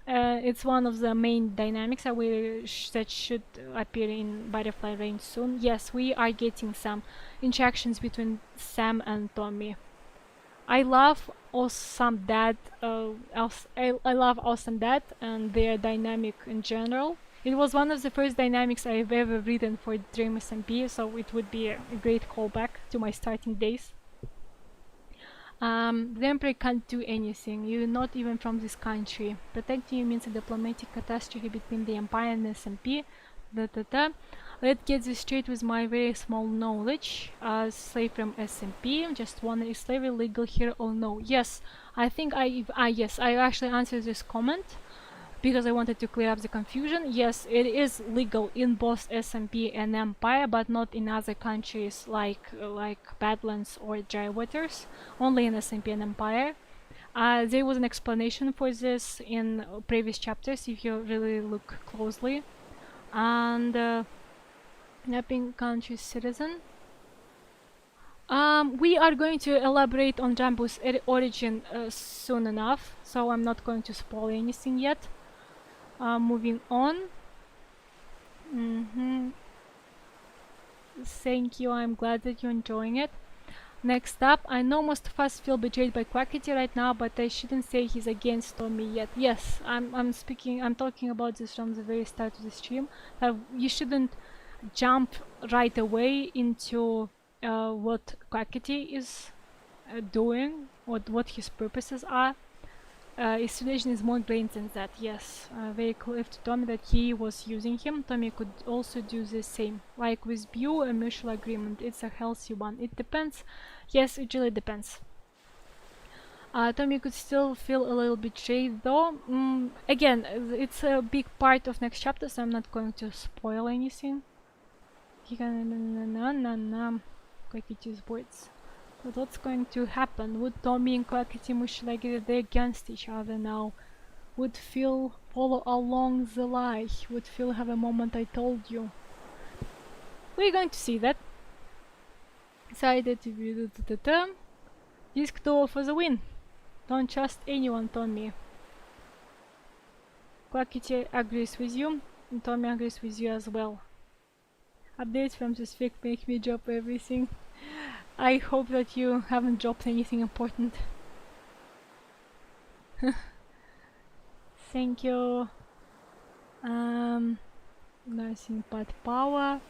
It's one of the main dynamics that should appear in Butterfly Rain soon. Yes, we are getting some interactions between Sam and Tommy. I love Awesome Dad. I love Awesome Dad and their dynamic in general. It was one of the first dynamics I've ever written for Dream SMP, so it would be a great callback to my starting days. The Emperor can't do anything. You're not even from this country. Protecting you means a diplomatic catastrophe between the Empire and SMP. Let's get this straight with my very small knowledge. Slave from SMP. Just wondering, is slavery legal here or no? Yes, I think yes, I actually answered this comment because I wanted to clear up the confusion. Yes, it is legal in both SMP and Empire, but not in other countries like Badlands or Dry Waters. Only in SMP and Empire. There was an explanation for this in previous chapters if you really look closely. And napping country citizen. We are going to elaborate on Ranboo's origin soon enough, so I'm not going to spoil anything yet. Moving on. Thank you, I'm glad that you're enjoying it. Next up, I know most of us feel betrayed by Quackity right now, but I shouldn't say he's against Tommy yet. Yes, I'm talking about this from the very start of the stream. You shouldn't jump right away into what Quackity is doing, what his purposes are. His situation is more grained than that, yes. Very clear to Tommy that he was using him. Tommy could also do the same. Like with Bew, a mutual agreement. It's a healthy one. It depends. Yes, it really depends. Tommy could still feel a little betrayed though. Again, it's a big part of next chapter, so I'm not going to spoil anything. He can... Quackity's words. But what's going to happen? Would Tommy and Quackity mutually agree they're against each other now? Would Phil follow along the lie? Would Phil have a moment I told you? We're going to see that. Decided to be the term. Disc 2 for the win. Don't trust anyone, Tommy. Quackity agrees with you, and Tommy agrees with you as well. Updates from this week make me drop everything. I hope that you haven't dropped anything important. Thank you. Nursing part power.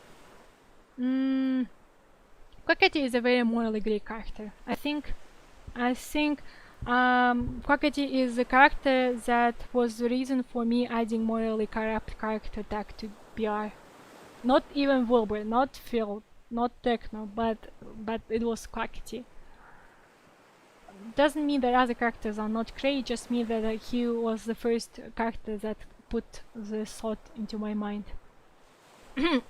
Quackity is a very morally grey character. I think Quackity is the character that was the reason for me adding morally corrupt character tag to BR. Not even Wilbur, not Phil, not Techno, but it was Quackity. Doesn't mean that other characters are not grey, just means that he was the first character that put the thought into my mind. No.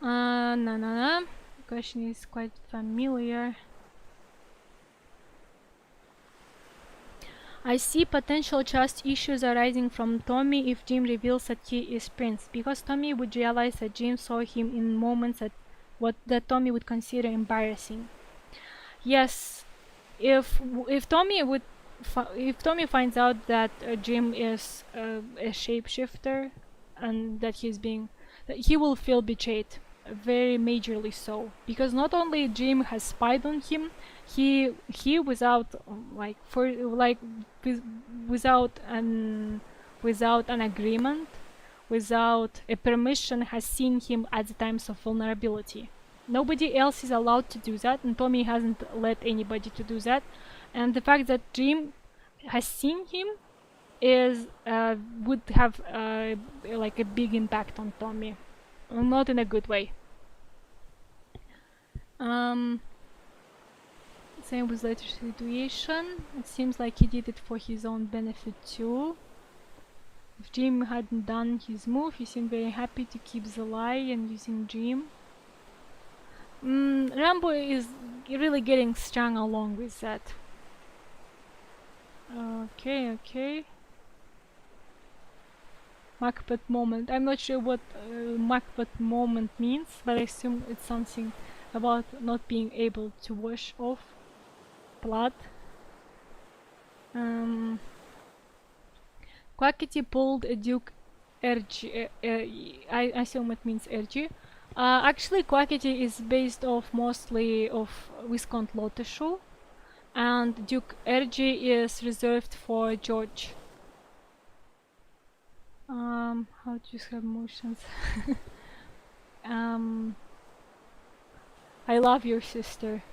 The question is quite familiar. I see potential trust issues arising from Tommy if Jim reveals that he is Prince, because Tommy would realize that Jim saw him in moments that Tommy would consider embarrassing. Yes, if Tommy finds out that Jim is a shapeshifter and that he will feel betrayed, very majorly so, because not only Jim has spied on him, he without without an agreement, without a permission, has seen him at the times of vulnerability. Nobody else is allowed to do that, and Tommy hasn't let anybody to do that. And the fact that Jim has seen him would have like a big impact on Tommy, not in a good way. Same with later situation. It seems like he did it for his own benefit too. If Jim hadn't done his move, he seemed very happy to keep the lie and using Jim. Ranboo is really getting strung along with that. Okay. Macbeth moment. I'm not sure what Macbeth moment means, but I assume it's something about not being able to wash off blood. Quackity pulled a Duke RG. I assume it means RG. Actually, Quackity is based off mostly of Viscount Loteshu, and Duke RG is reserved for George. How to describe emotions? I love your sister.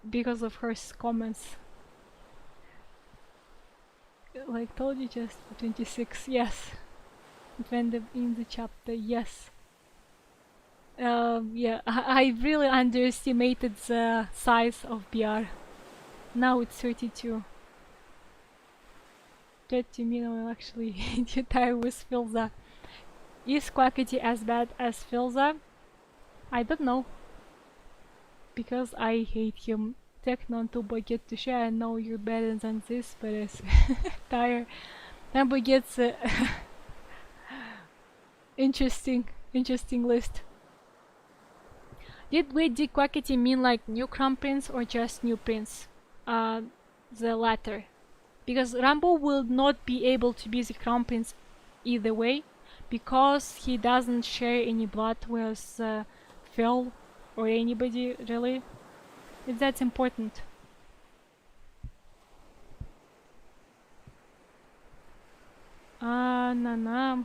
Because of her comments. Like told you just 26, yes. In the chapter, yes. Yeah, I really underestimated the size of BR. Now it's 32. 30 million actually the entire with Filza. Is Quackity as bad as Filza? I don't know. Because I hate him. Techno and Tubo get to share. I know you're better than this, but it's tire. Tubo gets interesting list. Did Quackity mean like new Crown Prince or just new Prince? The latter. Because Ranboo will not be able to be the Crown Prince either way, because he doesn't share any blood with Phil or anybody really. If that's important. No.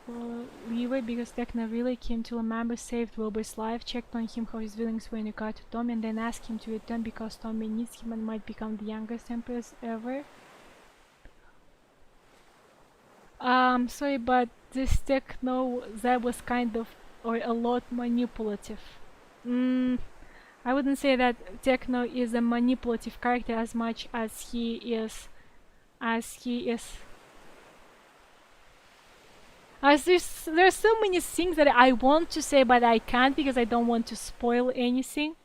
Well, leeway because Techno really came to remember, saved Wilbur's life, checked on him how his feelings were in regard to Tommy, and then asked him to return because Tommy needs him and might become the youngest empress ever. Sorry, but this Techno, that was kind of, or a lot manipulative. I wouldn't say that Techno is a manipulative character as much as he is. There's so many things that I want to say, but I can't because I don't want to spoil anything.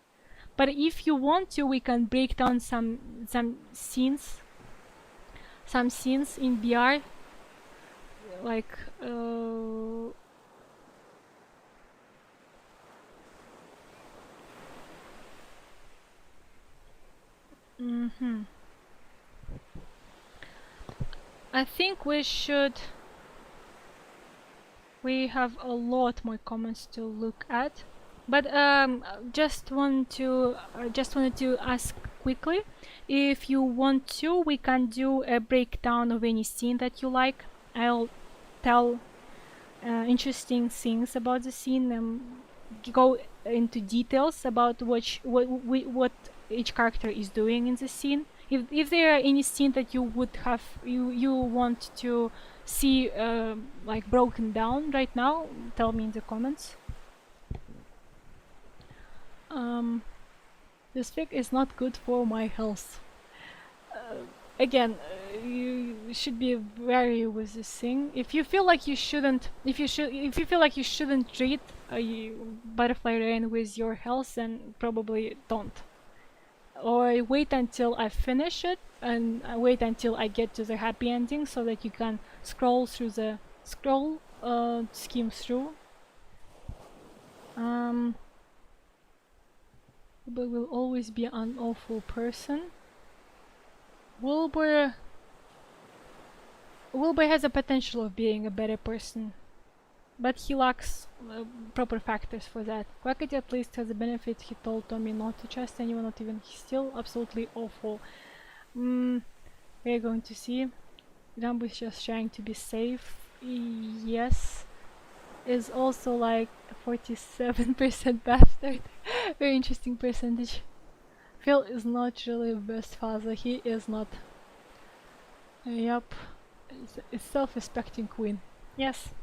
But if you want to, we can break down some scenes in BR. Like I think we have a lot more comments to look at, but just wanted to ask quickly if you want to, we can do a breakdown of any scene that you like. I'll tell interesting things about the scene and go into details about what each character is doing in the scene. If there are any scene that you would have you want to see like broken down right now, tell me in the comments. This fic is not good for my health. again, you should be wary with this thing. If you feel like you shouldn't, if you feel like you shouldn't treat Butterfly Rain with your health, then probably don't. Or wait until I finish it, and wait until I get to the happy ending, so that you can scroll through the skim through. But will always be an awful person. Wilbur has a potential of being a better person, but he lacks proper factors for that. Quackity at least has a benefit. He told Tommy not to trust anyone, not even he's still absolutely awful. We're going to see. Ranboo is just trying to be safe. Yes. Is also like 47% bastard. Very interesting percentage. Phil is not really the best father. He is not. Yup. It's self-respecting queen. Yes.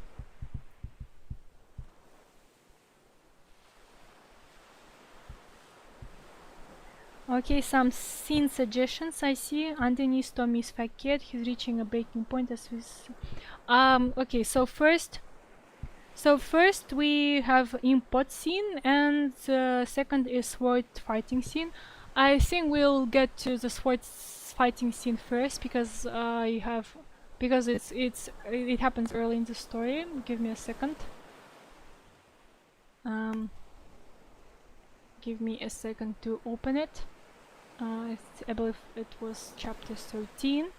Okay, some scene suggestions I see. Underneath Tommy's fat cat, he's reaching a breaking point as with... okay, so first we have import scene, and second is sword fighting scene. I think we'll get to the sword fighting scene first because it happens early in the story. Give me a second. Give me a second to open it. I believe it was chapter 13.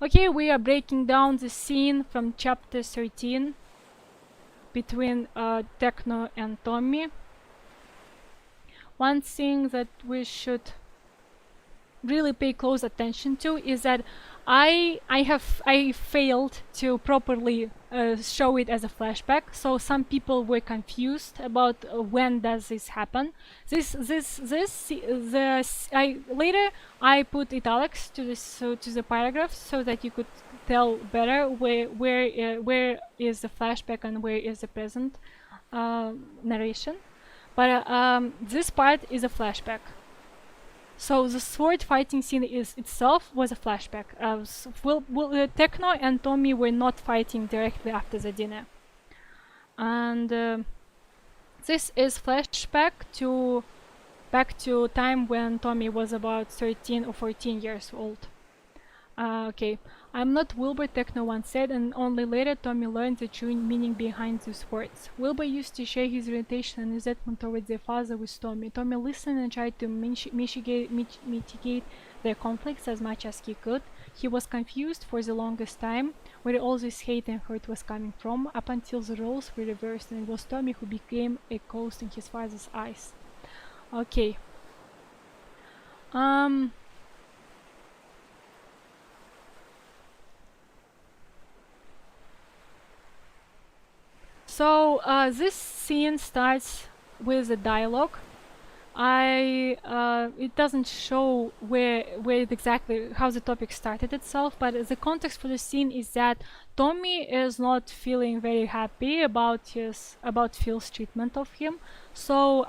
Okay, we are breaking down the scene from chapter 13 between Techno and Tommy. One thing that we should really pay close attention to is that I failed to properly show it as a flashback, so some people were confused about when does this happen. Later I put italics to the paragraph so that you could tell better where is the flashback and where is the present narration. But this part is a flashback. So the sword fighting scene itself was a flashback. Techno and Tommy were not fighting directly after the dinner, and this is flashback back to time when Tommy was about 13 or 14 years old. Okay, I'm not Wilbur, Techno once said, and only later Tommy learned the true meaning behind these words. Wilbur used to share his irritation and resentment towards their father with Tommy. Tommy listened and tried to mitigate their conflicts as much as he could. He was confused for the longest time where all this hate and hurt was coming from, up until the roles were reversed and it was Tommy who became a ghost in his father's eyes. Okay. So this scene starts with a dialogue. It doesn't show where exactly how the topic started itself, but the context for the scene is that Tommy is not feeling very happy about Phil's treatment of him. So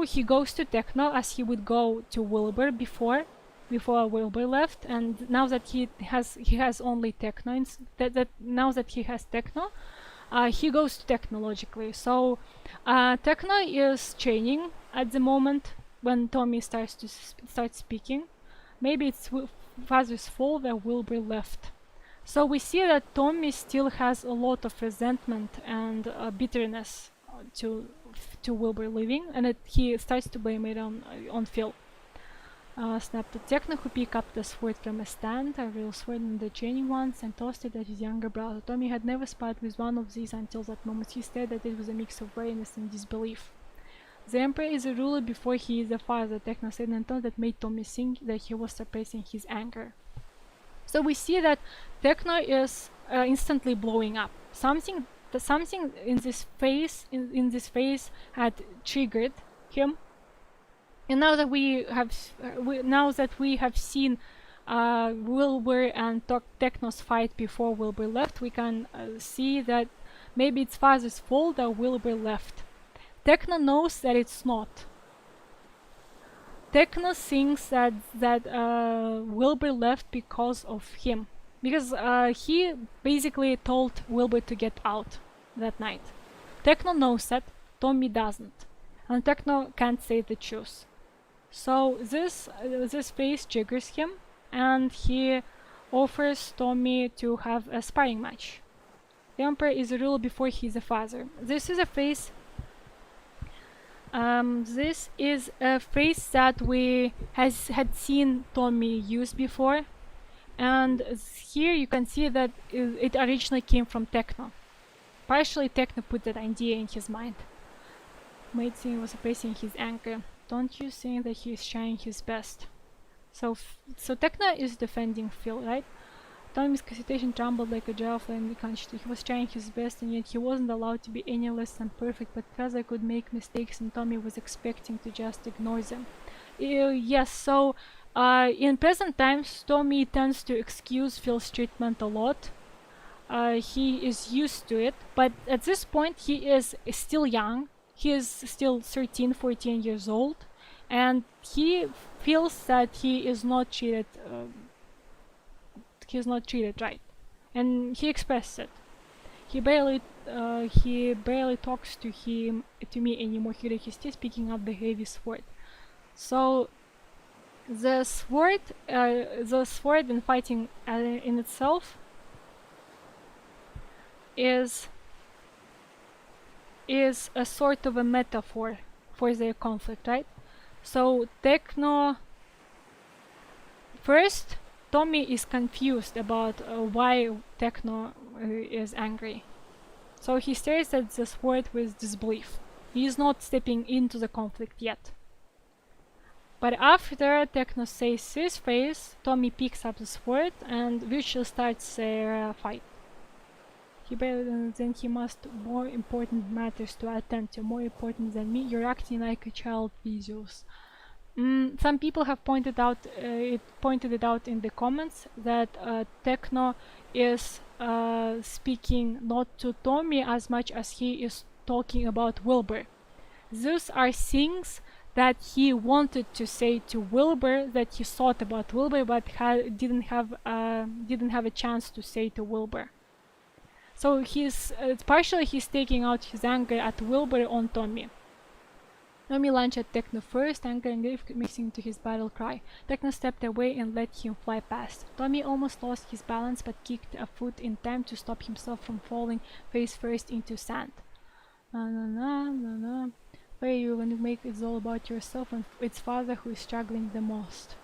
he goes to Techno as he would go to Wilbur before Wilbur left, and now that he has only Techno, now that he has Techno, he goes to Techno logically. So Techno is training at the moment when Tommy starts speaking. Maybe it's father's fault that Wilbur left. So we see that Tommy still has a lot of resentment and bitterness to Wilbur leaving, and he starts to blame it on Phil. Snapped at Techno, who picked up the sword from a stand, a real sword in the training ones, and tossed it at his younger brother. Tommy had never sparred with one of these until that moment. He stared at it with a mix of weariness and disbelief. The Emperor is a ruler before he is a father, Techno said in a tone that made Tommy think that he was suppressing his anger. So we see that Techno is instantly blowing up. Something in this phase had triggered him. And now that we have seen Wilbur and Techno's fight before Wilbur left, we can see that maybe it's father's fault that Wilbur left. Techno knows that it's not. Techno thinks that Wilbur left because of him, because he basically told Wilbur to get out that night. Techno knows that, Tommy doesn't, and Techno can't say the truth. So this face triggers him, and he offers Tommy to have a sparring match. The Emperor is a ruler before he is a father. This is a face. This is a phrase that we had seen Tommy use before, and here you can see that it originally came from Techno. Partially Techno put that idea in his mind. Mating was suppressing his anger. Don't you think that he is trying his best? So Techno is defending Phil, right? Tommy's hesitation trembled like a giraffe in the country. He was trying his best, and yet he wasn't allowed to be any less than perfect, but Father could make mistakes, and Tommy was expecting to just ignore them. Yes, so in present times, Tommy tends to excuse Phil's treatment a lot. He is used to it, but at this point he is still young. He is still 13, 14 years old, and he feels that he is not treated right, and he expressed it. He barely talks to me anymore. He's still picking up the heavy sword. So the sword in fighting in itself is a sort of a metaphor for their conflict, right? So Techno first. Tommy is confused about why Techno is angry. So he stares at the sword with disbelief. He is not stepping into the conflict yet. But after Techno says his phrase, Tommy picks up the sword and virtually starts their fight. Then he must more important matters to attend to, more important than me. You're acting like a child, Visuals. Some people have pointed it out in the comments that Techno is speaking not to Tommy as much as he is talking about Wilbur. Those are things that he wanted to say to Wilbur, that he thought about Wilbur, but didn't have a chance to say to Wilbur. So partially he's taking out his anger at Wilbur on Tommy. Tommy lunged at Techno first, anger and grief mixing into his battle cry. Techno stepped away and let him fly past. Tommy almost lost his balance, but kicked a foot in time to stop himself from falling face first into sand. Where you want to make it all about yourself, and it's Father who is struggling the most.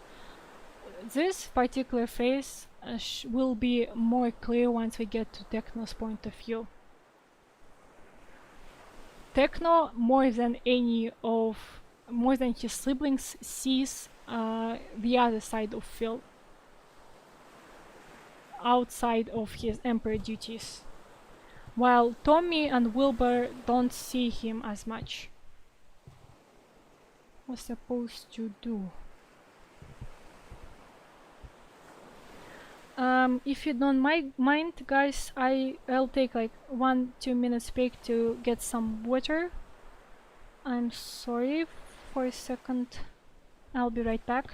This particular phrase will be more clear once we get to Techno's point of view. Techno, more than his siblings, sees the other side of Phil, outside of his Emperor duties, while Tommy and Wilbur don't see him as much. What's supposed to do? If you don't mind, guys, I'll take like 1-2 minutes break to get some water. I'm sorry for a second. I'll be right back.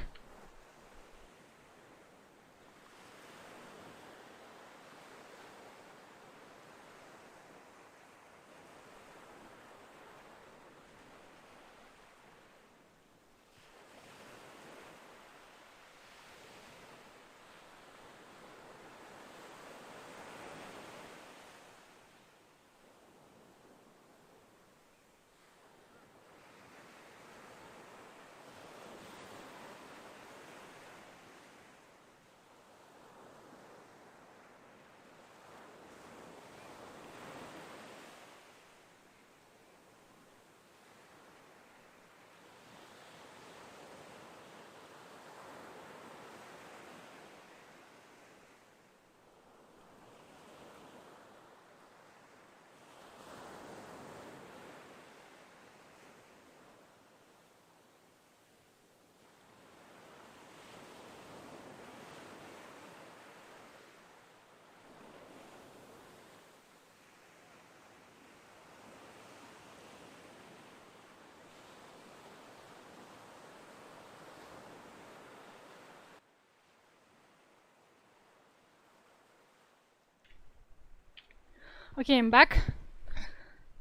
Okay, I'm back.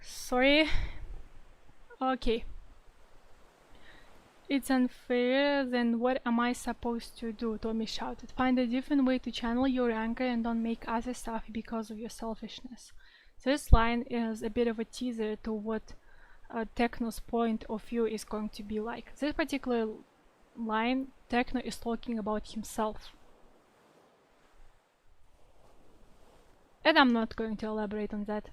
Sorry. Okay. It's unfair, then what am I supposed to do? Tommy shouted. Find a different way to channel your anger and don't make others suffer because of your selfishness. This line is a bit of a teaser to what Techno's point of view is going to be like. This particular line, Techno is talking about himself. And I'm not going to elaborate on that.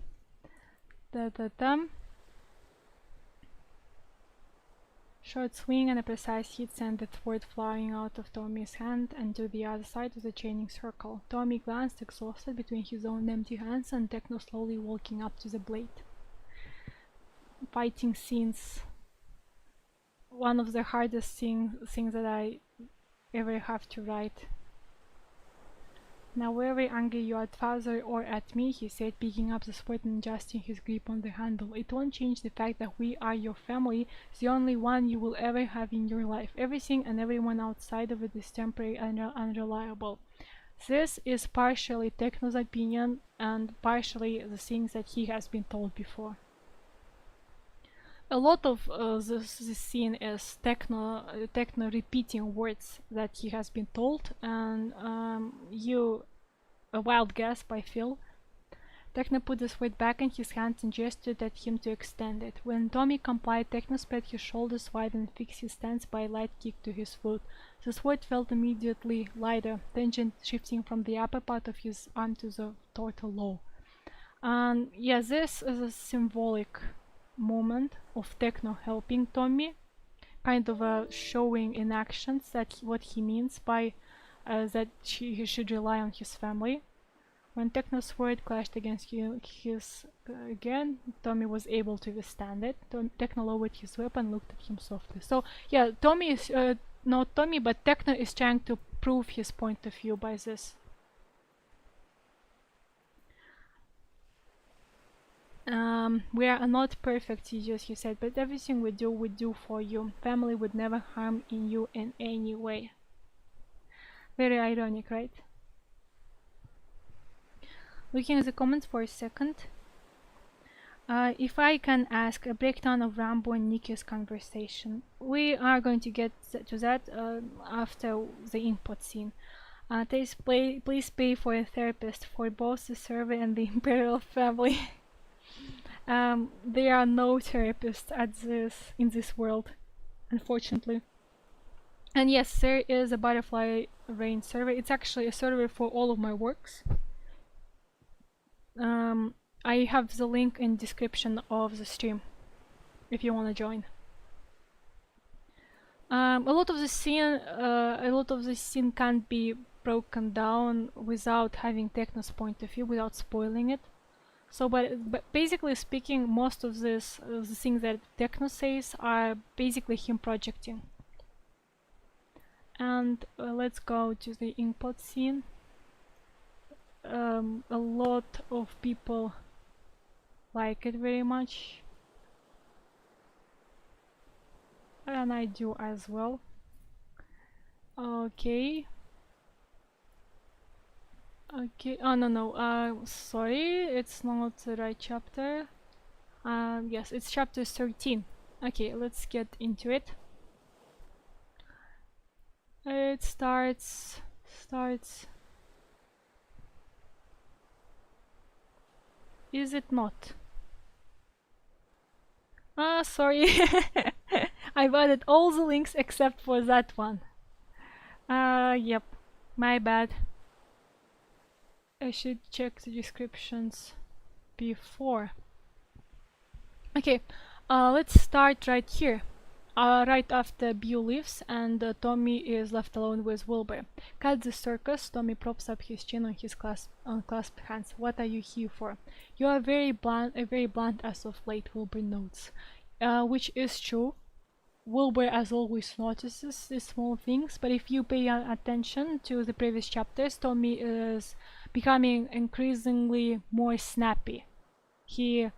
Short swing and a precise hit sent the thwart flying out of Tommy's hand and to the other side of the chaining circle. Tommy glanced exhausted between his own empty hands and Techno slowly walking up to the blade. Fighting scenes. One of the hardest things that I ever have to write. Now very angry you at father or at me, he said, picking up the sword and adjusting his grip on the handle. It won't change the fact that we are your family, the only one you will ever have in your life. Everything and everyone outside of it is temporary and unreliable. This is partially Techno's opinion and partially the things that he has been told before. A lot of this scene is Techno repeating words that he has been told, and a wild gasp, I feel. Techno put the sword back in his hands and gestured at him to extend it. When Tommy complied, Techno spread his shoulders wide and fixed his stance by a light kick to his foot. The sword felt immediately lighter, tension shifting from the upper part of his arm to the total low. And yeah, this is a symbolic moment of Techno helping Tommy, kind of showing in actions that what he means by that he should rely on his family. When Techno's sword clashed against his again, Tommy was able to withstand it. Techno lowered his weapon and looked at him softly. So yeah, Tommy is not Tommy, but Techno is trying to prove his point of view by this. We are not perfect teachers, he said, but everything we do for you. Family would never harm in you in any way. Very ironic, right? Looking at the comments for a second. If I can ask a breakdown of Ranboo and Niki's conversation. We are going to get to that after the input scene. Please pay for a therapist for both the server and the Imperial family. There are no therapists in this world, unfortunately. And yes, there is a Butterfly Rain server. It's actually a server for all of my works. I have the link in description of the stream if you want to join. A lot of the scene can't be broken down without having Techno's point of view, without spoiling it. So, but basically speaking, most of the things that Techno says are basically him projecting. And let's go to the input scene. A lot of people like it very much, and I do as well. Okay. Oh no, sorry, it's not the right chapter. Yes, it's chapter 13. Okay, let's get into it. It starts. Is it not? Sorry. I've added all the links except for that one. Yep, my bad. I should check the descriptions before. Okay, let's start right here. Right after Bew leaves and Tommy is left alone with Wilbur. Cut the circus. Tommy props up his chin on his clasped hands. What are you here for? You are very blunt as of late, Wilbur notes. Which is true. Wilbur, as always, notices these small things, but if you pay attention to the previous chapters, Tommy is becoming increasingly more snappy. He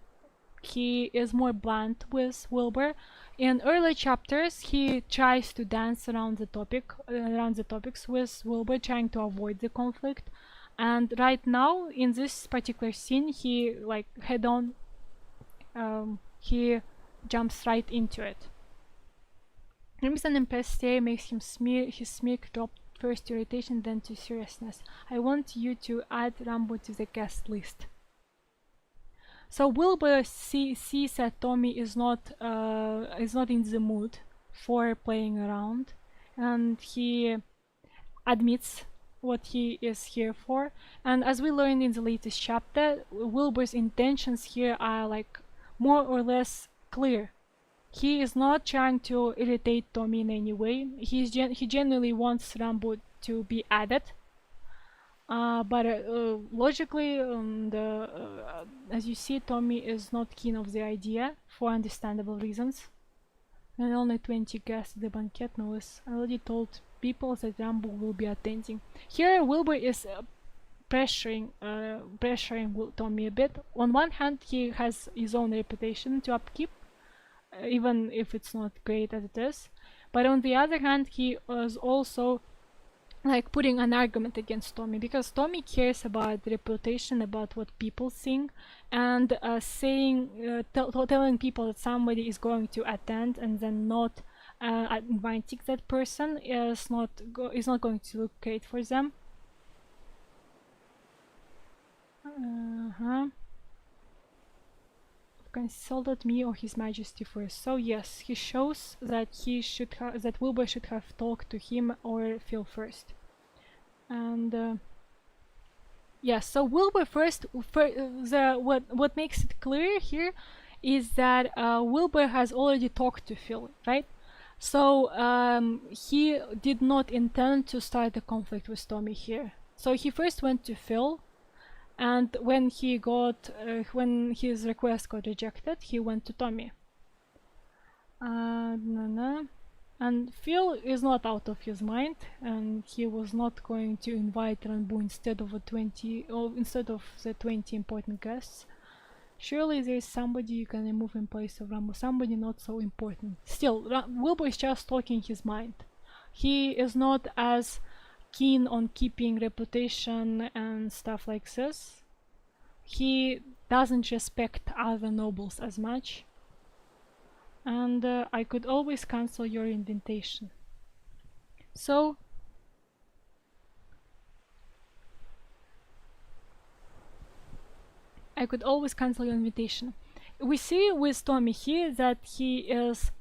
is more blunt with Wilbur. In early chapters, he tries to dance around the topics with Wilbur, trying to avoid the conflict. And right now, in this particular scene, he like head on, he jumps right into it. Crimson Empeste makes him his smirk drop first to irritation, then to seriousness. I want you to add Ranboo to the guest list. So Wilbur sees that Tommy is not in the mood for playing around, and he admits what he is here for. And as we learned in the latest chapter, Wilbur's intentions here are like more or less clear. He is not trying to irritate Tommy in any way. He genuinely wants Ranboo to be added. But logically, as you see, Tommy is not keen of the idea for understandable reasons. And only 20 guests at the banquet. Notice I already told people that Ranboo will be attending. Here, Wilbur is pressuring Tommy a bit. On one hand, he has his own reputation to upkeep, even if it's not great as it is. But on the other hand, he was also like putting an argument against Tommy, because Tommy cares about the reputation, about what people think, and telling people that somebody is going to attend and then not inviting that person is not going to look great for them. Consulted me or His Majesty first. So yes, he shows that that Wilbur should have talked to him or Phil first. And yes, so Wilbur first. What makes it clear here is that Wilbur has already talked to Phil, right? So he did not intend to start a conflict with Tommy here. So he first went to Phil. And when his request got rejected, he went to Tommy. And Phil is not out of his mind, and he was not going to invite Ranboo instead of the 20 important guests. Surely there is somebody you can remove in place of Ranboo, somebody not so important. Still, Wilbur is just talking his mind. He is not as keen on keeping reputation and stuff like this. He doesn't respect other nobles as much. And I could always cancel your invitation. So I could always cancel your invitation. We see with Tommy here that he is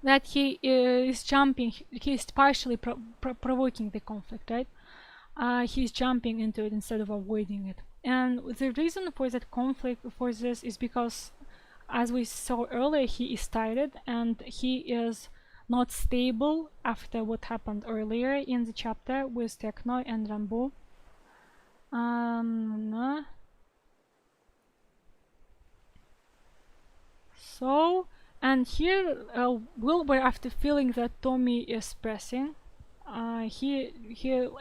that he is jumping, he is partially provoking the conflict, right? He's jumping into it instead of avoiding it. And the reason for that conflict, for this, is because, as we saw earlier, he is tired and he is not stable after what happened earlier in the chapter with Techno and Ranboo. So, and here Wilbur, after feeling that Tommy is pressing, he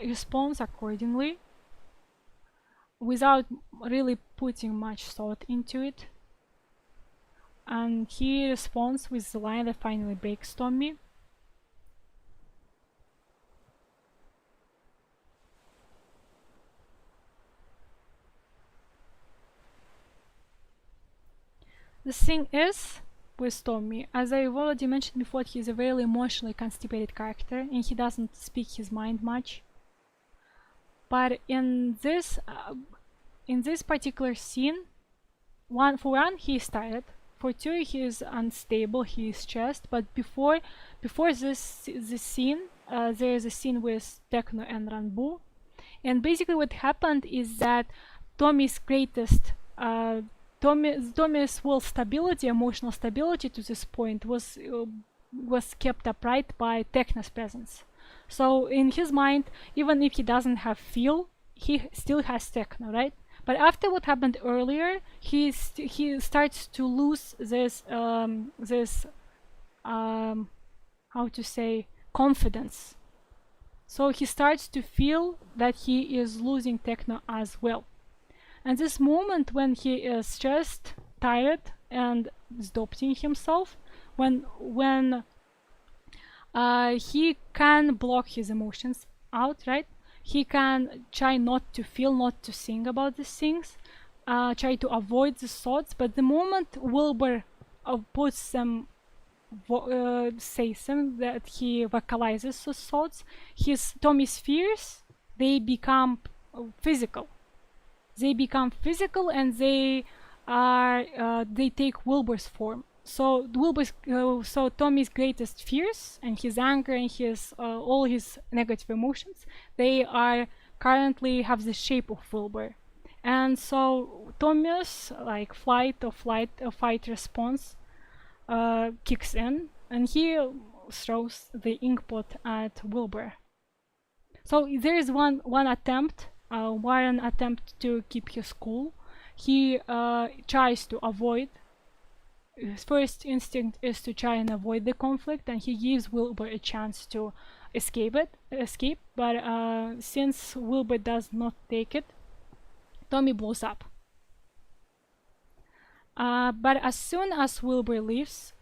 responds accordingly without really putting much thought into it. And he responds with the line that finally breaks Tommy. The thing is, with Tommy, as I've already mentioned before, he's a very emotionally constipated character and he doesn't speak his mind much. But in this particular scene, for one, he is tired. For two, he is unstable, he is stressed. But before this scene, there is a scene with Techno and Ranboo. And basically what happened is that Tommy's greatest Tommy's stability, emotional stability to this point was kept upright by Techno's presence. So in his mind, even if he doesn't have Phil, he still has Techno, right? But after what happened earlier, he starts to lose this how to say, confidence. So he starts to feel that he is losing Techno as well. And this moment when he is stressed, tired, and is doubting himself, when he can block his emotions out, right? he can try not to feel, not to think about these things, try to avoid these thoughts. But the moment Wilbur puts them, says them, that he vocalizes those thoughts, Tommy's fears, they become physical. They become physical, and they take Wilbur's form. So Tommy's greatest fears and his anger and his all his negative emotions, they are currently have the shape of Wilbur. And so Tommy's like fight response kicks in, and he throws the inkpot at Wilbur. So there is one attempt, Warren attempt to keep his cool. He tries to avoid. His first instinct is to try and avoid the conflict, and he gives Wilbur a chance to escape. But since Wilbur does not take it, Tommy blows up. But as soon as Wilbur leaves,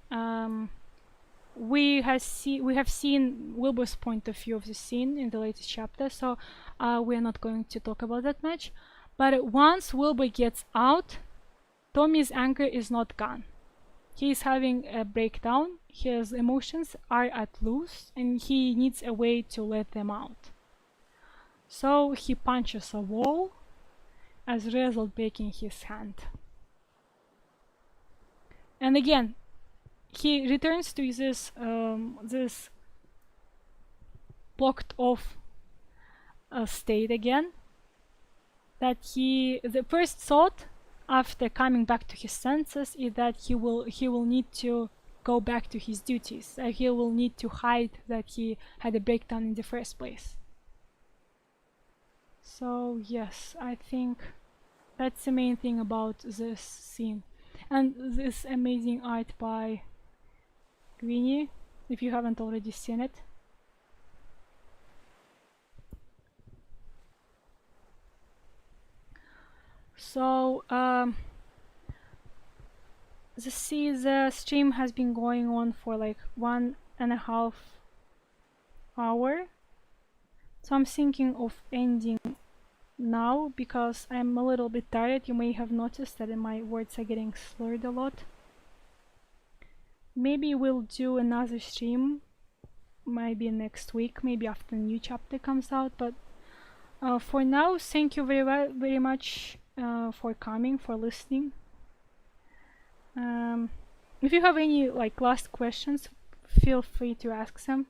we have seen Wilbur's point of view of the scene in the latest chapter, so we're not going to talk about that much. But once Wilbur gets out, Tommy's anger is not gone. He is having a breakdown, his emotions are at loose, and he needs a way to let them out. So he punches a wall, as a result breaking his hand. And again, he returns to this blocked off state again. That the first thought after coming back to his senses is that he will need to go back to his duties. He will need to hide that he had a breakdown in the first place. So yes, I think that's the main thing about this scene. And this amazing art by Greenie, if you haven't already seen it. So the stream has been going on for like 1.5 hours. So I'm thinking of ending now because I'm a little bit tired. You may have noticed that my words are getting slurred a lot. Maybe we'll do another stream, maybe next week, maybe after the new chapter comes out. But for now, thank you very much for coming, for listening. If you have any like last questions, feel free to ask them.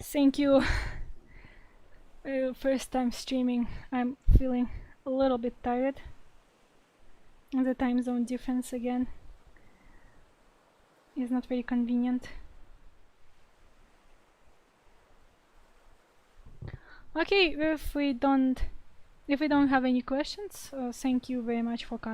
Thank you. First time streaming. I'm feeling a little bit tired. And the time zone difference again is not very convenient. Okay, if we don't have any questions, thank you very much for coming.